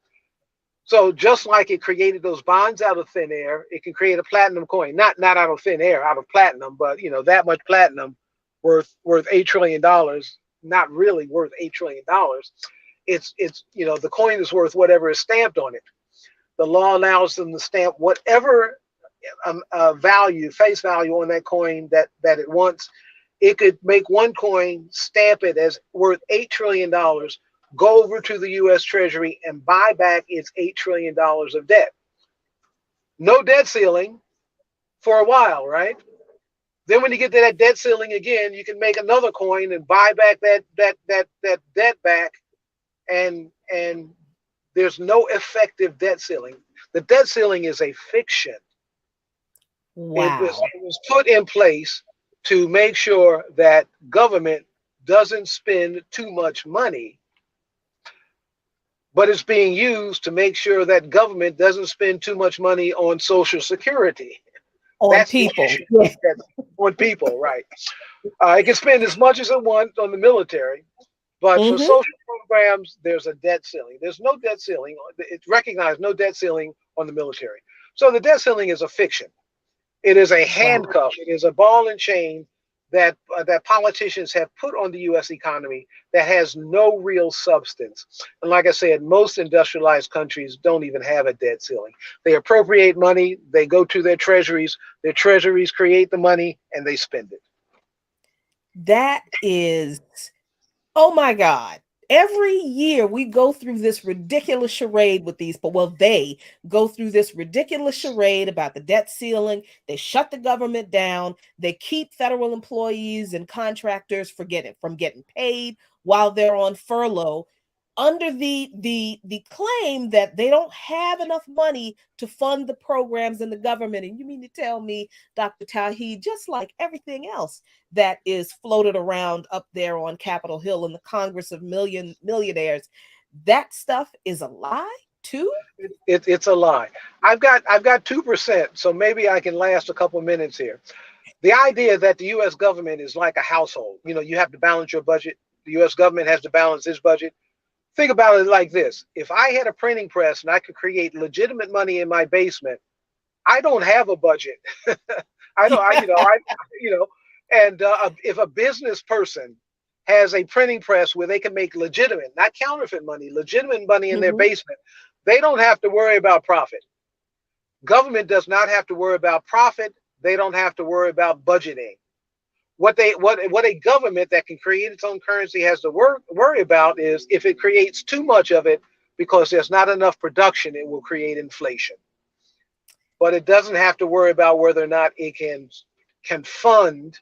So just like it created those bonds out of thin air, it can create a platinum coin, not out of thin air, out of platinum, but that much platinum worth $8 trillion, not really worth $8 trillion. It's the coin is worth whatever is stamped on it. The law allows them to stamp whatever value, face value on that coin that it wants. It could make one coin, stamp it as worth $8 trillion, go over to the U.S. Treasury and buy back its $8 trillion of debt. No debt ceiling for a while, right? Then when you get to that debt ceiling again, you can make another coin and buy back that debt back, and there's no effective debt ceiling. The debt ceiling is a fiction. Wow. It was put in place to make sure that government doesn't spend too much money, but it's being used to make sure that government doesn't spend too much money on Social Security. On people. On people, right. It can spend as much as it wants on the military, but for social programs, there's a debt ceiling. There's no debt ceiling. It's recognized no debt ceiling on the military. So the debt ceiling is a fiction. It is a handcuff. It is a ball and chain that politicians have put on the U.S. economy that has no real substance. And like I said, most industrialized countries don't even have a debt ceiling. They appropriate money, they go to their treasuries create the money, and they spend it. That is, oh my God. Every year we go through this ridiculous charade with these, but they go through this ridiculous charade about the debt ceiling. They shut the government down. They keep federal employees and contractors from getting paid while they're on furlough, under the claim that they don't have enough money to fund the programs in the government. And you mean to tell me, Dr. Taucheed, just like everything else that is floated around up there on Capitol Hill in the Congress of millionaires, that stuff is a lie too? It's a lie. I've got 2%, so maybe I can last a couple of minutes here. The idea that the U.S. government is like a household, you have to balance your budget. The U.S. government has to balance its budget. Think about it like this. If I had a printing press and I could create legitimate money in my basement, I don't have a budget. If a business person has a printing press where they can make legitimate, not counterfeit money, legitimate money in their basement, they don't have to worry about profit. Government does not have to worry about profit. They don't have to worry about budgeting. What a government that can create its own currency has to worry about is if it creates too much of it, because there's not enough production, it will create inflation. But it doesn't have to worry about whether or not it can fund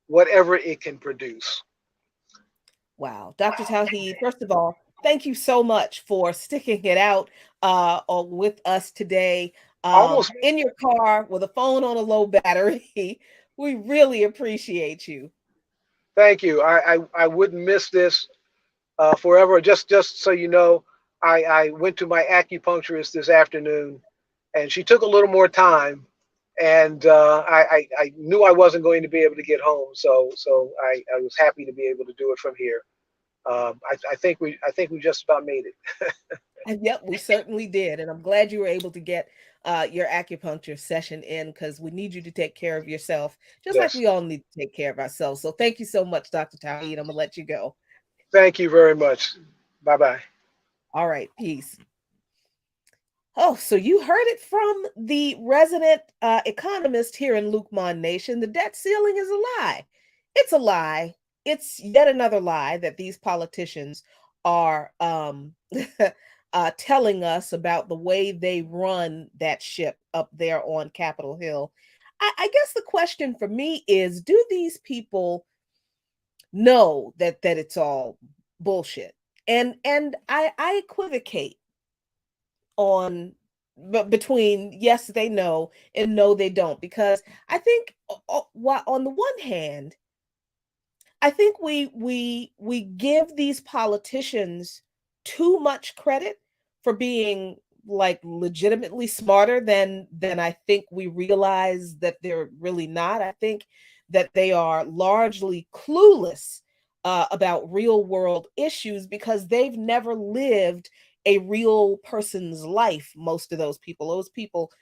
whatever it can produce. Wow. Dr. Tauheed, first of all, thank you so much for sticking it out with us today Almost. in your car with a phone on a low battery. We really appreciate you. Thank you. I wouldn't miss this forever. Just so you know, I went to my acupuncturist this afternoon, and she took a little more time, and I knew I wasn't going to be able to get home, so I was happy to be able to do it from here. I think we just about made it. And yep, we certainly did. And I'm glad you were able to get your acupuncture session in because we need you to take care of yourself, just like Yes. we all need to take care of ourselves. So thank you so much, Dr. Tauheed. I'm going to let you go. Thank you very much. Bye bye. All right, peace. Oh, so you heard it from the resident economist here in Lukman Nation. The debt ceiling is a lie. It's a lie. It's yet another lie that these politicians are telling us about the way they run that ship up there on Capitol Hill. I guess the question for me is, do these people know that it's all bullshit? And I equivocate on but between yes they know and no they don't, because I think while on the one hand I think we give these politicians too much credit for being like legitimately smarter than I think we realize that they're really not. I think that they are largely clueless about real world issues because they've never lived a real person's life. Most of those people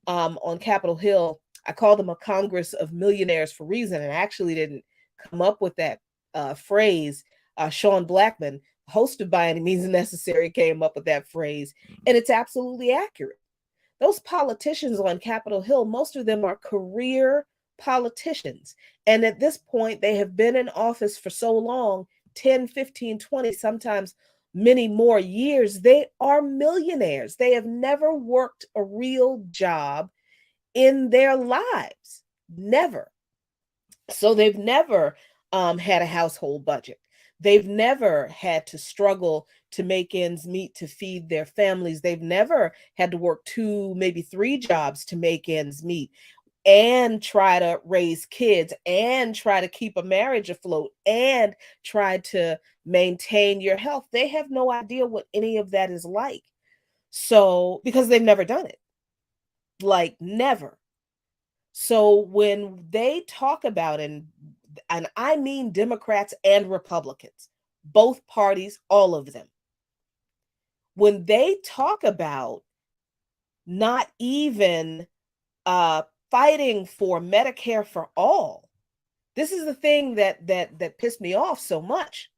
on Capitol Hill, I call them a Congress of millionaires for a reason, and I actually didn't come up with that phrase. Sean Blackman, hosted by Any Means Necessary, came up with that phrase, and it's absolutely accurate. Those politicians on Capitol Hill, most of them are career politicians. And at this point, they have been in office for so long 10, 15, 20, sometimes many more years. They are millionaires. They have never worked a real job in their lives. Never. So they've never had a household budget. They've never had to struggle to make ends meet to feed their families. They've never had to work two, maybe three jobs to make ends meet and try to raise kids and try to keep a marriage afloat and try to maintain your health. They have no idea what any of that is like. So, because they've never done it, like never. So when they talk about, and I mean Democrats and Republicans, both parties, all of them, when they talk about not even fighting for Medicare for all, this is the thing that pissed me off so much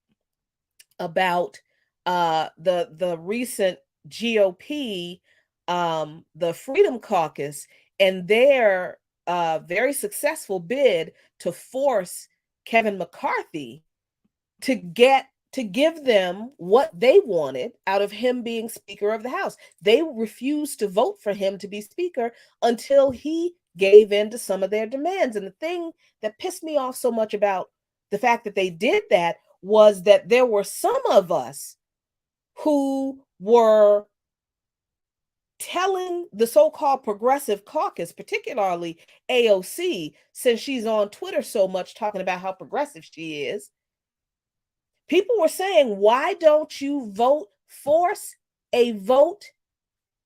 about the recent GOP, the Freedom Caucus, and their very successful bid to force Kevin McCarthy to give them what they wanted out of him being Speaker of the House. They refused to vote for him to be Speaker until he gave in to some of their demands. And the thing that pissed me off so much about the fact that they did that was that there were some of us who were telling the so-called progressive caucus, particularly AOC, since she's on Twitter so much talking about how progressive she is, people were saying, why don't you force a vote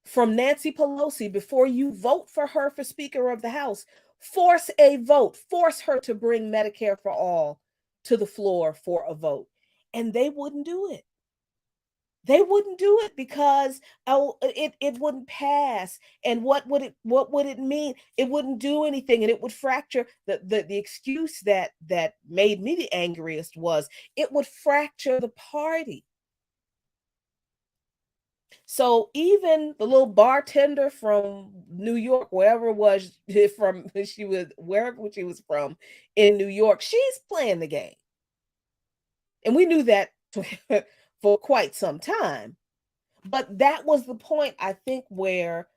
from Nancy Pelosi before you vote for her for Speaker of the House? Force a vote, force her to bring Medicare for all to the floor for a vote. And they wouldn't do it. They wouldn't do it because it wouldn't pass. And what would it mean? It wouldn't do anything, and it would fracture the excuse that made me the angriest was it would fracture the party. So even the little bartender from New York, wherever it was from, she was wherever she was from in New York, she's playing the game. And we knew that for quite some time. But that was the point, I think, where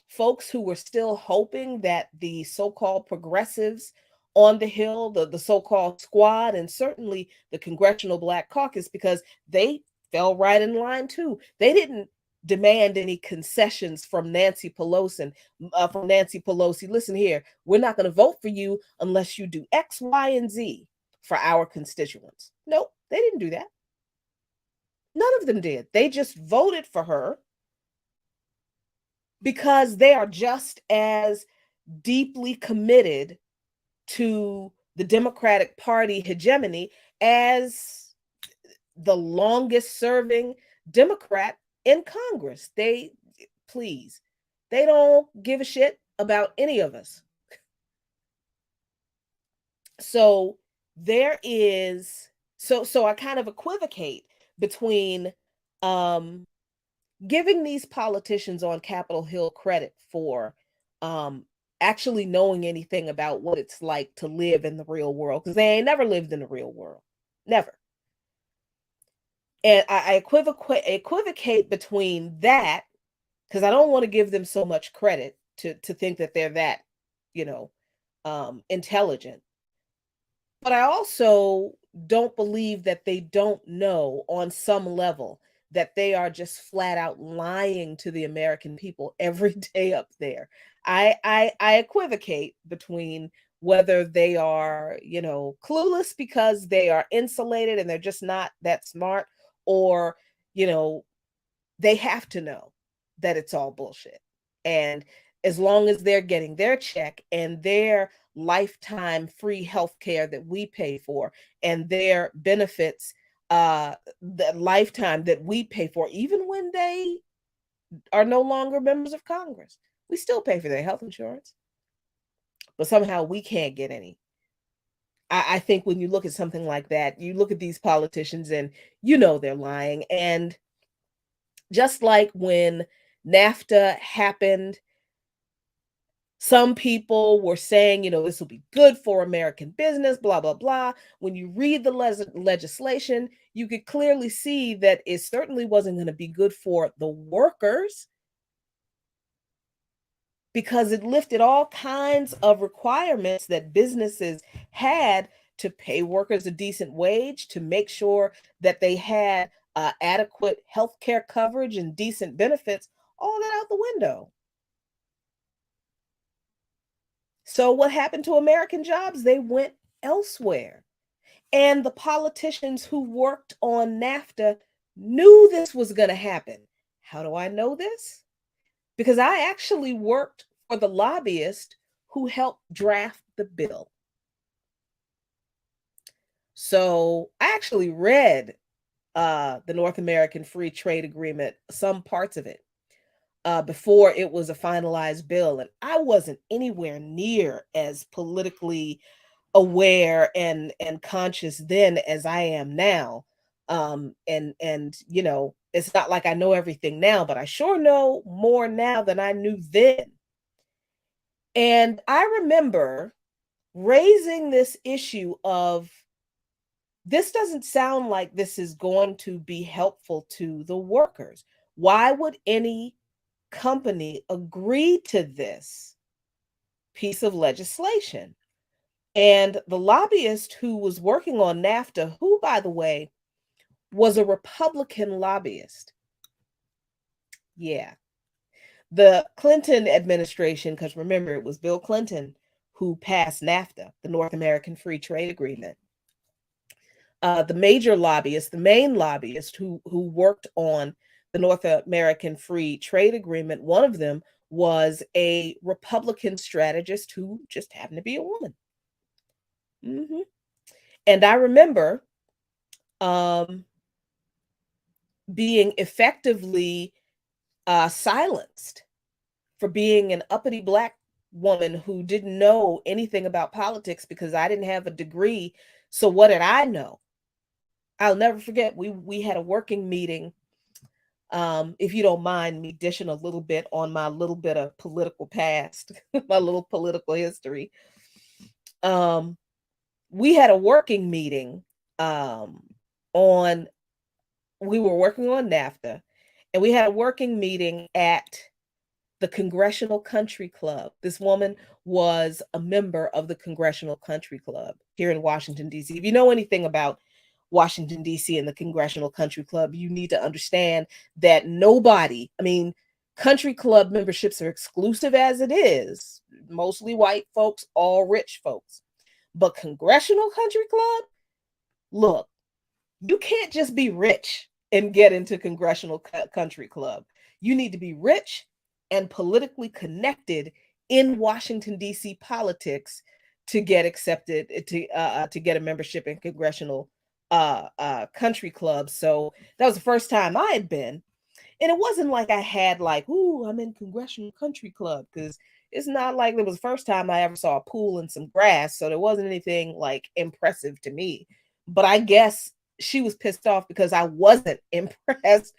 folks who were still hoping that the so-called progressives on the Hill, the so-called squad, and certainly the Congressional Black Caucus, because they fell right in line too. They didn't demand any concessions from Nancy Pelosi. Listen here, we're not going to vote for you unless you do X, Y, and Z for our constituents. Nope, they didn't do that. None of them did. They just voted for her because they are just as deeply committed to the Democratic Party hegemony as the longest serving Democrat in Congress. Please, they don't give a shit about any of us. So there is, so I kind of equivocate between giving these politicians on Capitol Hill credit for actually knowing anything about what it's like to live in the real world, because they ain't never lived in the real world. Never. And I equivocate between that, because I don't want to give them so much credit to think that they're that, you know, intelligent. But I also don't believe that they don't know on some level that they are just flat out lying to the American people every day up there. I equivocate between whether they are, you know, clueless because they are insulated and they're just not that smart, or, you know, they have to know that it's all bullshit. And as long as they're getting their check and their lifetime free health care that we pay for, and their benefits, the lifetime that we pay for, even when they are no longer members of Congress, we still pay for their health insurance. But somehow we can't get any. I think when you look at something like that, you look at these politicians and you know they're lying. And just like when NAFTA happened, some people were saying, you know, this will be good for American business, blah, blah, blah. When you read the legislation, you could clearly see that it certainly wasn't going to be good for the workers, because it lifted all kinds of requirements that businesses had to pay workers a decent wage, to make sure that they had adequate health care coverage and decent benefits, all that out the window. So what happened to American jobs? They went elsewhere. And the politicians who worked on NAFTA knew this was going to happen. How do I know this? Because I actually worked for the lobbyist who helped draft the bill. So I actually read the North American Free Trade Agreement, some parts of it, before it was a finalized bill. And I wasn't anywhere near as politically aware and conscious then as I am now. And you know, it's not like I know everything now, but I sure know more now than I knew then. And I remember raising this issue of, this doesn't sound like this is going to be helpful to the workers. Why would any company agree to this piece of legislation? And the lobbyist who was working on NAFTA, who, by the way, was a Republican lobbyist. Yeah. The Clinton administration, because remember, it was Bill Clinton who passed NAFTA, the North American Free Trade Agreement. The major lobbyist, the main lobbyist who worked on the North American Free Trade Agreement, one of them was a Republican strategist who just happened to be a woman. Mm-hmm. And I remember being effectively silenced for being an uppity Black woman who didn't know anything about politics because I didn't have a degree. So what did I know? I'll never forget, we had a working meeting. If you don't mind me dishing a little bit on my little bit of political past, my little political history. We had a working meeting on, we were working on NAFTA, And we had a working meeting at the Congressional Country Club. This woman was a member of the Congressional Country Club here in Washington, D.C. If you know anything about Washington, D.C. and the Congressional Country Club, you need to understand that nobody, I mean, country club memberships are exclusive as it is, mostly white folks, all rich folks. But Congressional Country Club, look, you can't just be rich and get into Congressional Country Club. You need to be rich and politically connected in Washington, D.C. politics to get accepted, to get a membership in Congressional Country Club. So that was the first time I had been. And it wasn't like I had like, ooh, I'm in Congressional Country Club, because it's not like it was the first time I ever saw a pool and some grass. So there wasn't anything like impressive to me. But I guess she was pissed off because I wasn't impressed.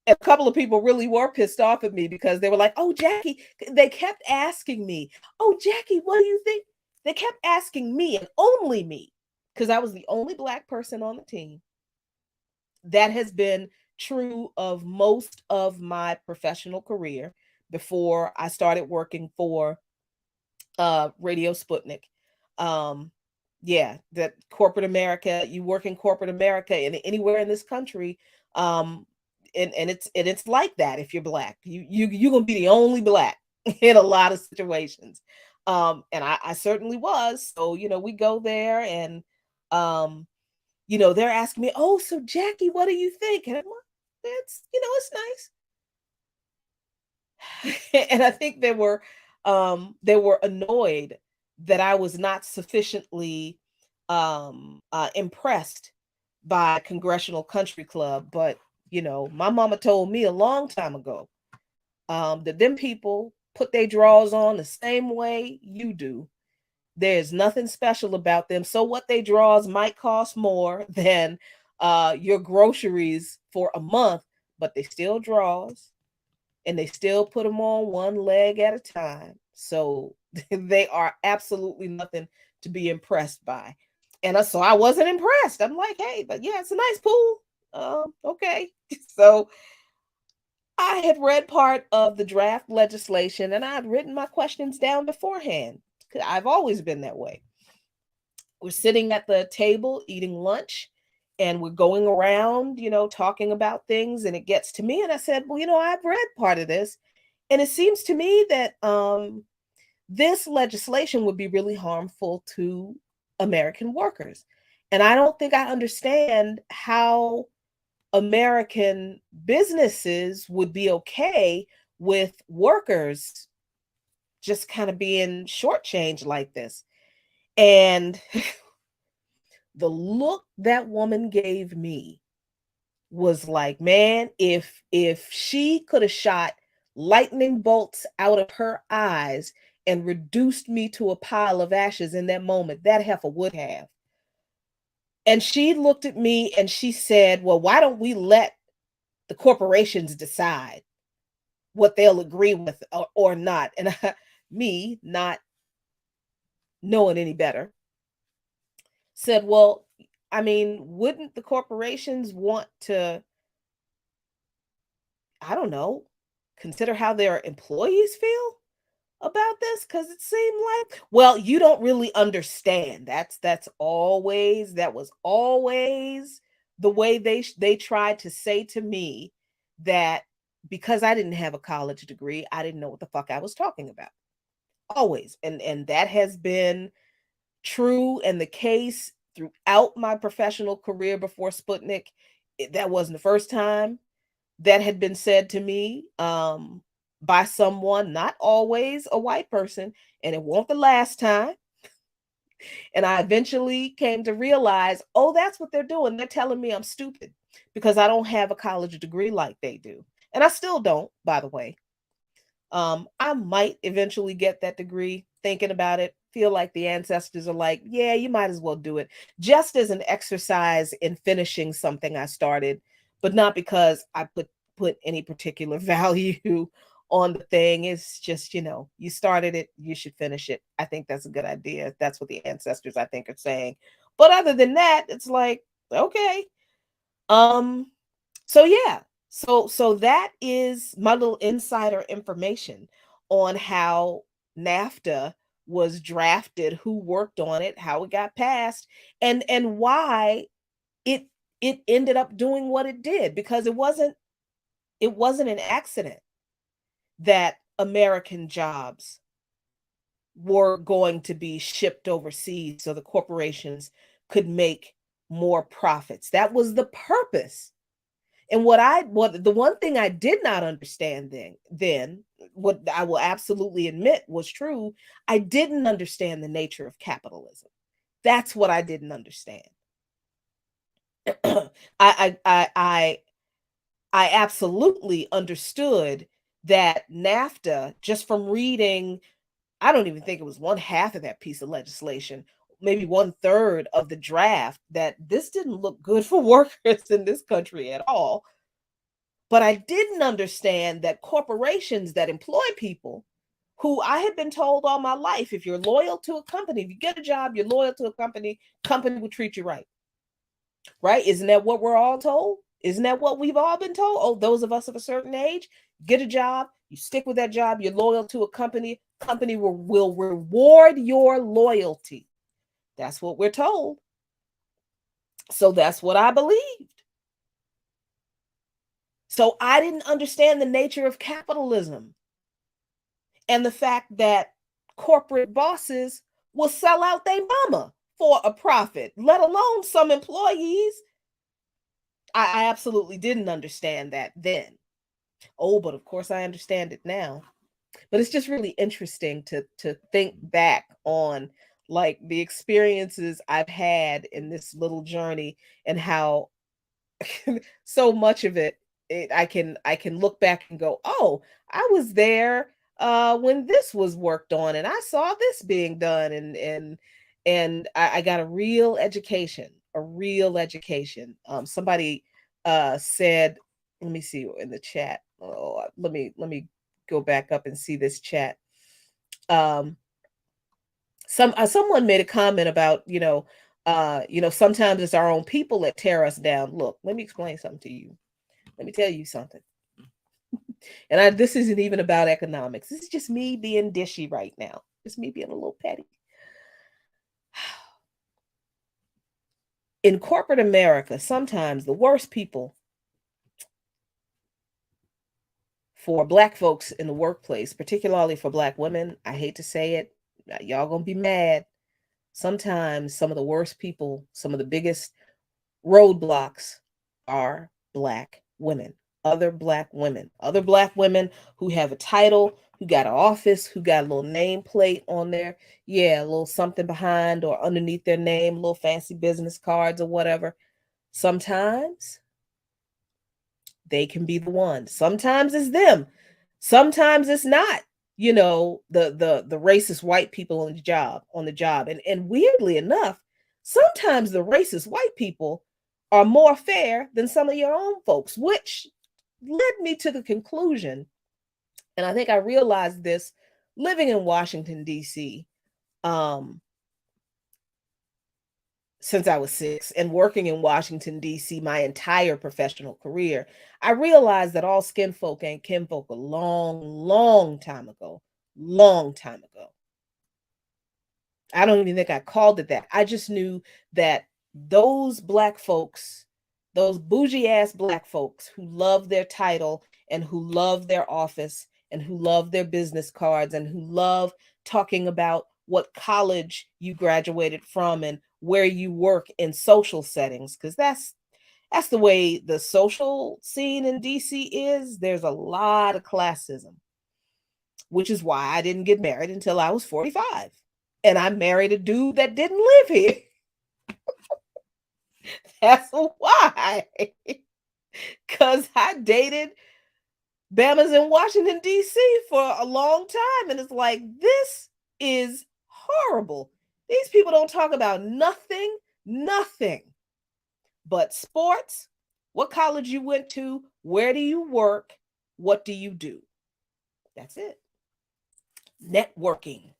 And a couple of people really were pissed off at me because they were like, oh, Jackie, they kept asking me, oh, Jackie, what do you think? They kept asking me, and only me, because I was the only Black person on the team. That has been true of most of my professional career before I started working for Radio Sputnik. Yeah, that corporate America, you work in corporate America and anywhere in this country, and it's like that. If you're Black, you're gonna be the only Black in a lot of situations, and I certainly was. So we go there, and they're asking me, oh, so Jackie, what do you think? And I'm like, it's nice. And I think they were annoyed that I was not sufficiently impressed by Congressional Country Club. But my mama told me a long time ago that them people put their drawers on the same way you do. There's nothing special about them. So what they draws might cost more than your groceries for a month, but they still draws, and they still put them on one leg at a time. So they are absolutely nothing to be impressed by. And so I wasn't impressed. I'm like, hey, but yeah, it's a nice pool. Okay. So I had read part of the draft legislation, and I had written my questions down beforehand. I've always been that way. We're sitting at the table eating lunch, and we're going around, talking about things, and it gets to me, and I said, well, I've read part of this, and it seems to me that this legislation would be really harmful to American workers. And I don't think I understand how American businesses would be okay with workers just kind of being shortchanged like this. And the look that woman gave me was like, man, if she could have shot lightning bolts out of her eyes and reduced me to a pile of ashes in that moment, that heifer would have. And she looked at me and she said, well, why don't we let the corporations decide what they'll agree with or not? And me, not knowing any better, said, well, I mean, wouldn't the corporations want to, I don't know, consider how their employees feel about this? Because it seemed like, well, you don't really understand. That was always the way they tried to say to me that because I didn't have a college degree, I didn't know what the fuck I was talking about. Always. And that has been true and the case throughout my professional career before Sputnik. That wasn't the first time that had been said to me by someone, not always a white person, and it won't the last time. And I eventually came to realize, oh, that's what they're doing. They're telling me I'm stupid because I don't have a college degree like they do. And I still don't, by the way. I might eventually get that degree. Thinking about it, feel like the ancestors are like, yeah, you might as well do it, just as an exercise in finishing something I started, but not because I put any particular value on the thing. It's just, you started it, you should finish it. I think that's a good idea. That's what the ancestors, I think, are saying. But other than that, it's like, okay. So yeah. So that is my little insider information on how NAFTA was drafted, who worked on it, how it got passed, and why it it ended up doing what it did, because it wasn't an accident that American jobs were going to be shipped overseas so the corporations could make more profits. That was the purpose. And what the one thing I did not understand then, what I will absolutely admit was true, I didn't understand the nature of capitalism. That's what I didn't understand. I I I I I absolutely understood that NAFTA, just from reading, I don't even think it was one half of that piece of legislation, maybe one third of the draft, that this didn't look good for workers in this country at all. But I didn't understand that corporations that employ people, who I had been told all my life, if you're loyal to a company, if you get a job, you're loyal to a company will treat you right. Right? Isn't that what we're all told? Isn't that what we've all been told? Oh, those of us of a certain age, get a job, you stick with that job, you're loyal to a company will reward your loyalty. That's what we're told. So that's what I believed. So I didn't understand the nature of capitalism and the fact that corporate bosses will sell out their mama for a profit, let alone some employees. I absolutely didn't understand that then. Oh, but of course I understand it now. But it's just really interesting to think back on, like, the experiences I've had in this little journey, and how so much of I can look back and go, oh, I was there when this was worked on, and I saw this being done, and I got a real education, a real education. Somebody said, let me see in the chat. Oh, let me go back up and see this chat. Um, someone made a comment about, sometimes it's our own people that tear us down. Look, let me explain something to you. Let me tell you something. And this isn't even about economics. This is just me being dishy right now. Just me being a little petty. In corporate America, sometimes the worst people for Black folks in the workplace, particularly for Black women, I hate to say it, y'all gonna be mad. Sometimes some of the worst people, some of the biggest roadblocks are Black women, other Black women who have a title, who got an office, who got a little nameplate on there. Yeah, a little something behind or underneath their name, little fancy business cards or whatever. Sometimes they can be the one. Sometimes it's them. Sometimes it's not, the racist white people on the job. And weirdly enough, sometimes the racist white people are more fair than some of your own folks, which led me to the conclusion, and I think I realized this living in Washington, D.C. Um, since I was 6 and working in Washington, D.C. my entire professional career. I realized that all skin folk ain't kinfolk a long, long time ago. Long time ago. I don't even think I called it that. I just knew that those Black folks, those bougie ass Black folks who love their title and who love their office and who love their business cards and who love talking about what college you graduated from and where you work in social settings, because that's the way the social scene in DC is. There's a lot of classism, which is why I didn't get married until I was 45. And I married a dude that didn't live here. That's why. Because I dated Bama's in Washington, D.C. for a long time. And it's like, this is horrible. These people don't talk about nothing but sports, what college you went to, where do you work, what do you do? That's it. Networking.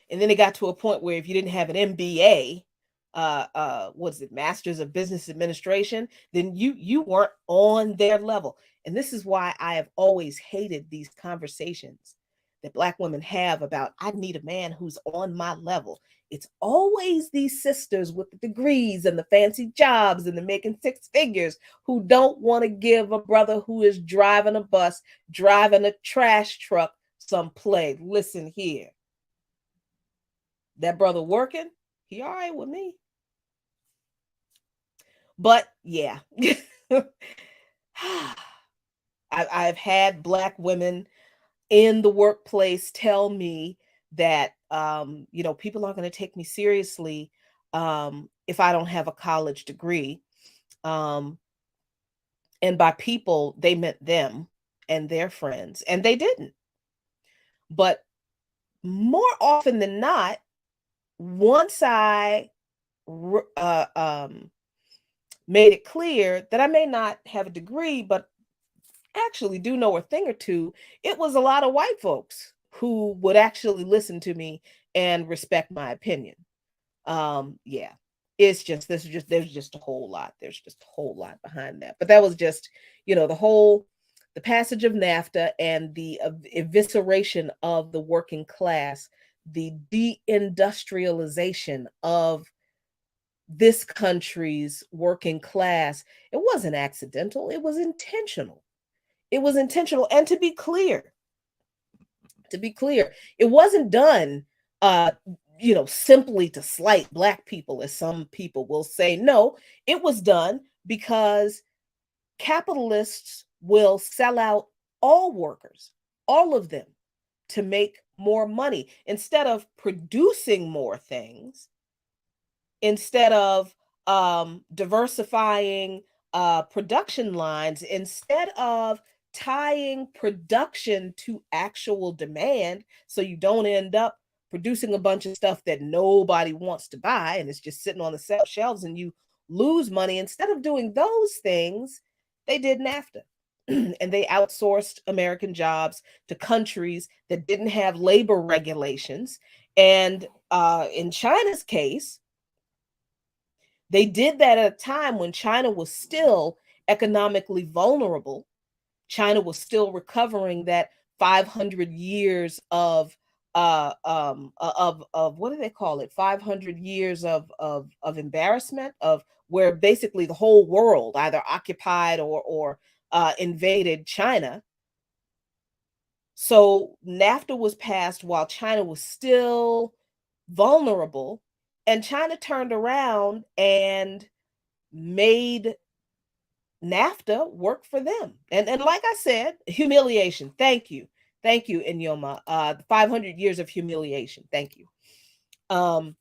And then it got to a point where if you didn't have an MBA what's it, Masters of Business Administration, then you weren't on their level. And this is why I have always hated these conversations that Black women have about, I need a man who's on my level. It's always these sisters with the degrees and the fancy jobs and the making six figures who don't want to give a brother who is driving a bus, driving a trash truck some play. Listen here. That brother working, he all right with me. But yeah, I've had Black women in the workplace tell me that, people aren't going to take me seriously if I don't have a college degree. And by people, they meant them and their friends, and they didn't. But more often than not, once I made it clear that I may not have a degree, but actually do know a thing or two, it was a lot of white folks who would actually listen to me and respect my opinion. Yeah, there's just a whole lot. There's just a whole lot behind that. But that was just, the passage of NAFTA and the evisceration of the working class, the deindustrialization of this country's working class. It wasn't accidental, it was intentional. It was intentional. And to be clear, it wasn't done simply to slight Black people, as some people will say. No, it was done because capitalists will sell out all workers, all of them, to make more money. Instead of producing more things, instead of diversifying production lines, instead of tying production to actual demand, so you don't end up producing a bunch of stuff that nobody wants to buy and it's just sitting on the shelves and you lose money. Instead of doing those things, they did NAFTA. And they outsourced American jobs to countries that didn't have labor regulations. And in China's case, they did that at a time when China was still economically vulnerable. China was still recovering that 500 years of what do they call it? 500 years of embarrassment, of where basically the whole world either occupied or invaded China. So NAFTA was passed while China was still vulnerable, and China turned around and made NAFTA work for them. And like I said, humiliation. Thank you, Inyoma. 500 years of humiliation. Thank you. And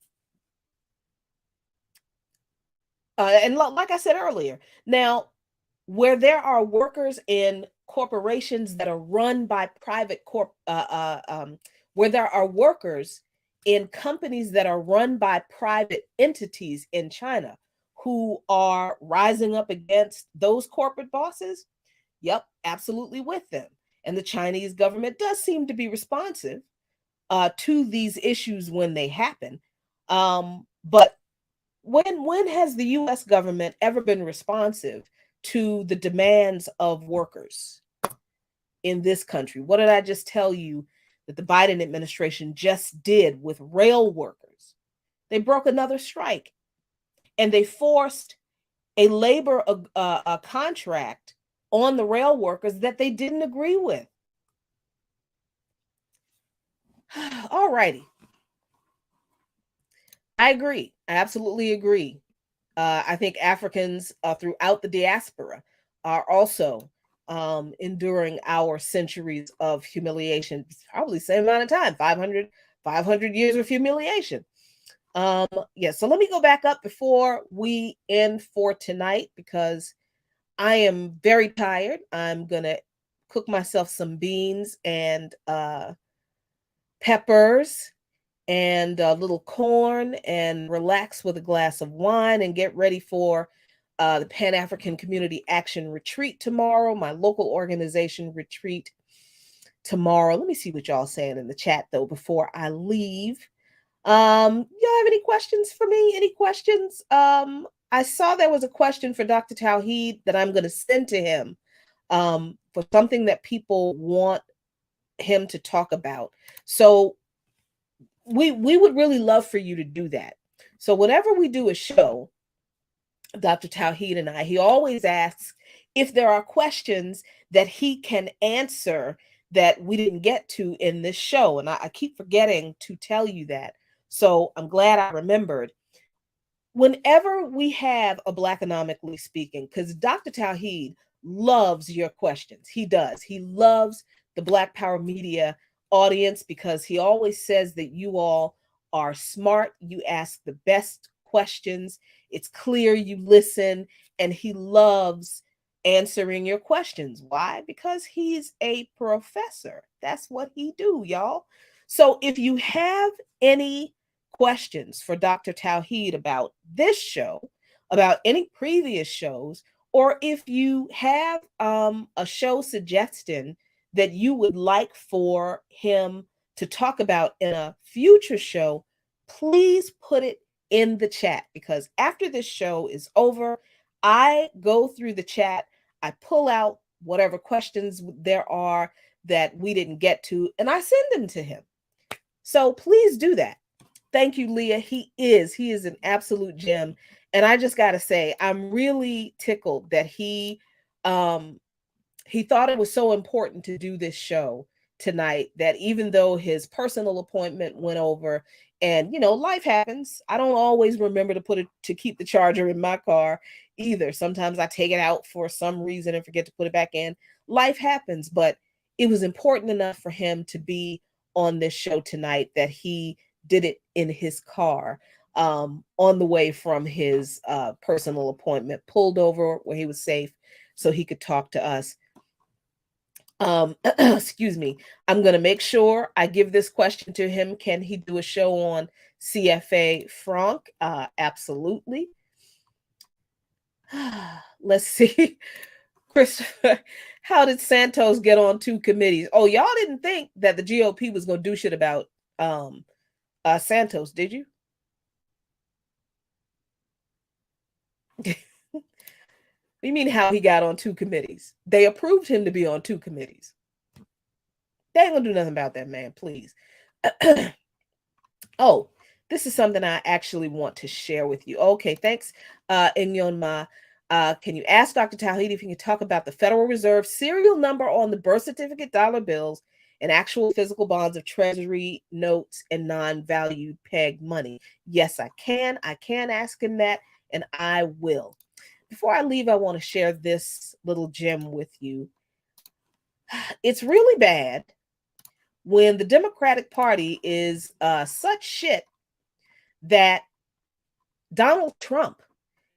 like I said earlier, now where there are workers in corporations that are run by where there are workers in companies that are run by private entities in China who are rising up against those corporate bosses, yep, absolutely with them. And the Chinese government does seem to be responsive to these issues when they happen. But when has the U.S. government ever been responsive to the demands of workers in this country? What did I just tell you that the Biden administration just did with rail workers? They broke another strike, and they forced a labor contract on the rail workers that they didn't agree with. All righty. I agree. I absolutely agree. I think Africans throughout the diaspora are also enduring our centuries of humiliation, probably the same amount of time, 500 years of humiliation. Yeah, so let me go back up before we end for tonight, because I am very tired. I'm going to cook myself some beans and peppers and a little corn and relax with a glass of wine and get ready for the Pan-African Community Action Retreat tomorrow, my local organization retreat tomorrow. Let me see what y'all saying in the chat, though, before I leave. Y'all have any questions for me? Any questions? I saw there was a question for Dr. Tauheed that I'm going to send to him for something that people want him to talk about. So we would really love for you to do that. So whenever we do a show, Dr. Tauheed and I, he always asks if there are questions that he can answer that we didn't get to in this show. And I keep forgetting to tell you that. So I'm glad I remembered. Whenever we have a Blackanomically Speaking, because Dr. Tauheed loves your questions. He does. He loves the Black Power Media audience because he always says that you all are smart. You ask the best questions. It's clear you listen, and he loves answering your questions. Why? Because he's a professor. That's what he do, y'all. So if you have any questions for Dr. Tauheed about this show, about any previous shows, or if you have a show suggestion that you would like for him to talk about in a future show, please put it in the chat, because after this show is over, I go through the chat, I pull out whatever questions there are that we didn't get to, and I send them to him. So please do that. Thank you, Leah. He is an absolute gem. And I just got to say, I'm really tickled that he thought it was so important to do this show tonight, that even though his personal appointment went over, and life happens. I don't always remember to keep the charger in my car either. Sometimes I take it out for some reason and forget to put it back in. Life happens, but it was important enough for him to be on this show tonight that he did it in his car on the way from his personal appointment, pulled over where he was safe so he could talk to us. Excuse me. I'm going to make sure I give this question to him. Can he do a show on CFA franc? Absolutely. Let's see. Christopher, how did Santos get on 2 committees? Oh, y'all didn't think that the GOP was going to do shit about Santos, did you? You mean how he got on 2 committees? They approved him to be on 2 committees. They ain't gonna do nothing about that, man, please. Oh, this is something I actually want to share with you. Okay, thanks, Inyonma. Can you ask Dr. Tauheed if he can talk about the Federal Reserve serial number on the birth certificate dollar bills and actual physical bonds of Treasury notes and non-valued pegged money? Yes, I can. I can ask him that, and I will. Before I leave, I want to share this little gem with you. It's really bad when the Democratic Party is such shit that Donald Trump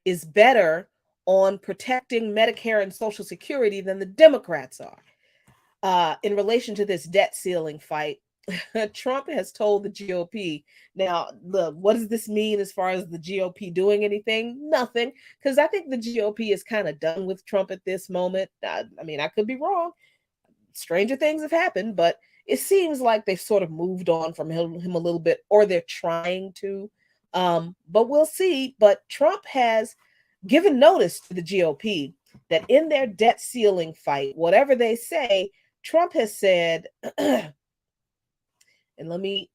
is better on protecting Medicare and Social Security than the Democrats are. In relation to this debt ceiling fight, Trump has told the GOP, now, look, what does this mean as far as the GOP doing anything? Nothing, because I think the GOP is kind of done with Trump at this moment. I mean, I could be wrong. Stranger things have happened, but it seems like they've sort of moved on from him a little bit, or they're trying to. But we'll see. But Trump has given notice to the GOP that in their debt ceiling fight, whatever they say, Trump has said, and let me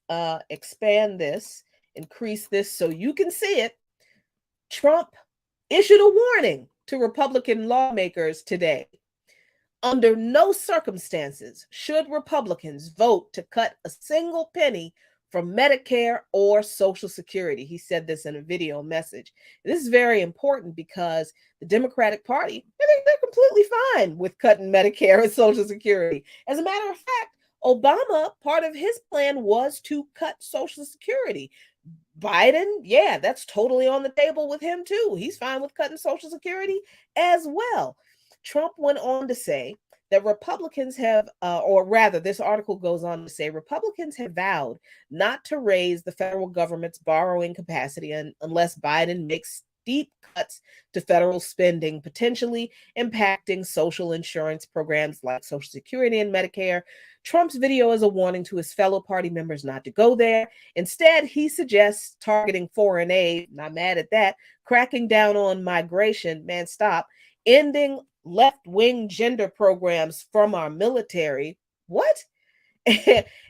expand this, increase this so you can see it. Trump issued a warning to Republican lawmakers today. Under no circumstances should Republicans vote to cut a single penny from Medicare or Social Security. He said this in a video message. This is very important because the Democratic Party, I think they're completely fine with cutting Medicare and Social Security. As a matter of fact, Obama, part of his plan was to cut Social Security. Biden, yeah, that's totally on the table with him too. He's fine with cutting Social Security as well. Trump went on to say that Republicans have, or rather, this article goes on to say Republicans have vowed not to raise the federal government's borrowing capacity unless Biden makes deep cuts to federal spending, potentially impacting social insurance programs like Social Security and Medicare. Trump's video is a warning to his fellow party members not to go there. Instead, he suggests targeting foreign aid, not mad at that, cracking down on migration, man, stop, ending left-wing gender programs from our military. What?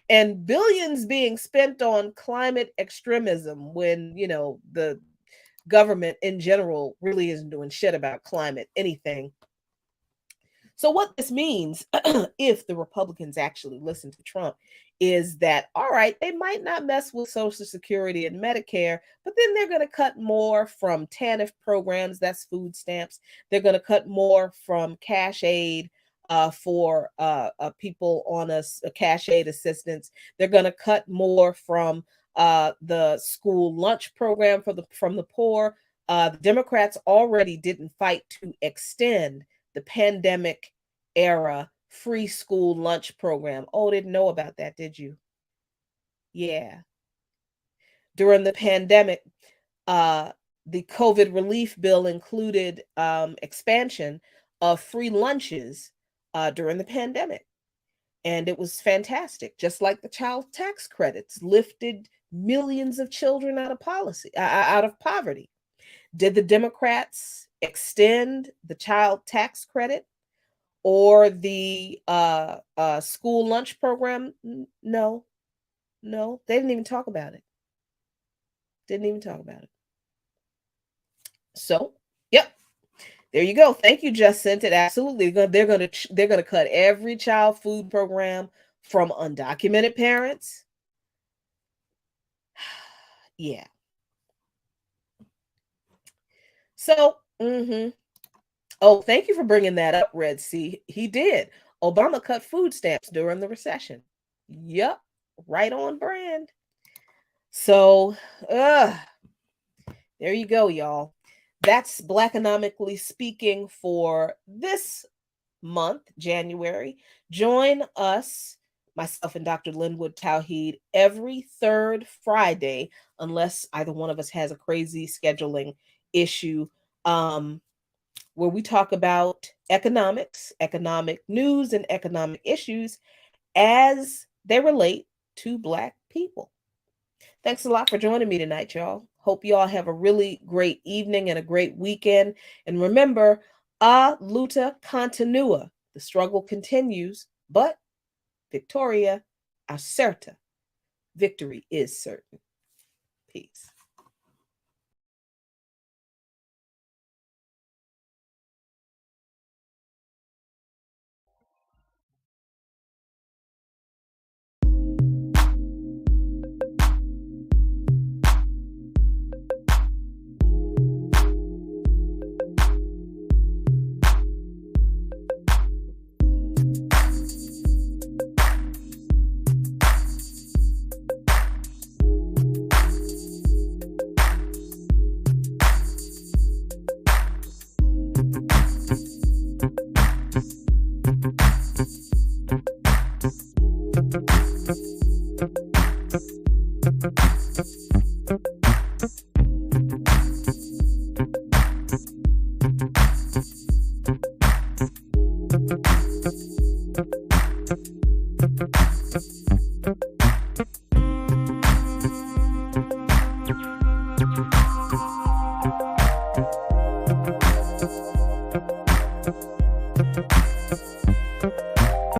And billions being spent on climate extremism when, the government in general really isn't doing shit about climate anything. So what this means, if the Republicans actually listen to Trump, is that, all right, they might not mess with Social Security and Medicare, but then they're going to cut more from TANF programs, that's food stamps. They're going to cut more from cash aid for people on a cash aid assistance. They're going to cut more from the school lunch program from the poor. The Democrats already didn't fight to extend the pandemic era free school lunch program. Oh, didn't know about that, did you? Yeah. During the pandemic, the COVID relief bill included expansion of free lunches during the pandemic. And it was fantastic, just like the child tax credits lifted millions of children out of poverty. Did the Democrats extend the child tax credit or the school lunch program? No, they didn't even talk about it. So, yep, there you go. Thank you, Just Sent It. Absolutely, they're gonna cut every child food program from undocumented parents. Yeah. So, oh, thank you for bringing that up, Red Sea. He did. Obama cut food stamps during the recession. Yep, right on brand. So, there you go, y'all. That's Blackanomically Speaking for this month, January. Join us, myself and Dr. Linwood Taucheed, every third Friday, unless either one of us has a crazy scheduling issue, where we talk about economics, economic news, and economic issues as they relate to Black people. Thanks a lot for joining me tonight, y'all. Hope y'all have a really great evening and a great weekend. And remember, a luta continua. The struggle continues, but Victoria acerta. Victory is certain. Peace.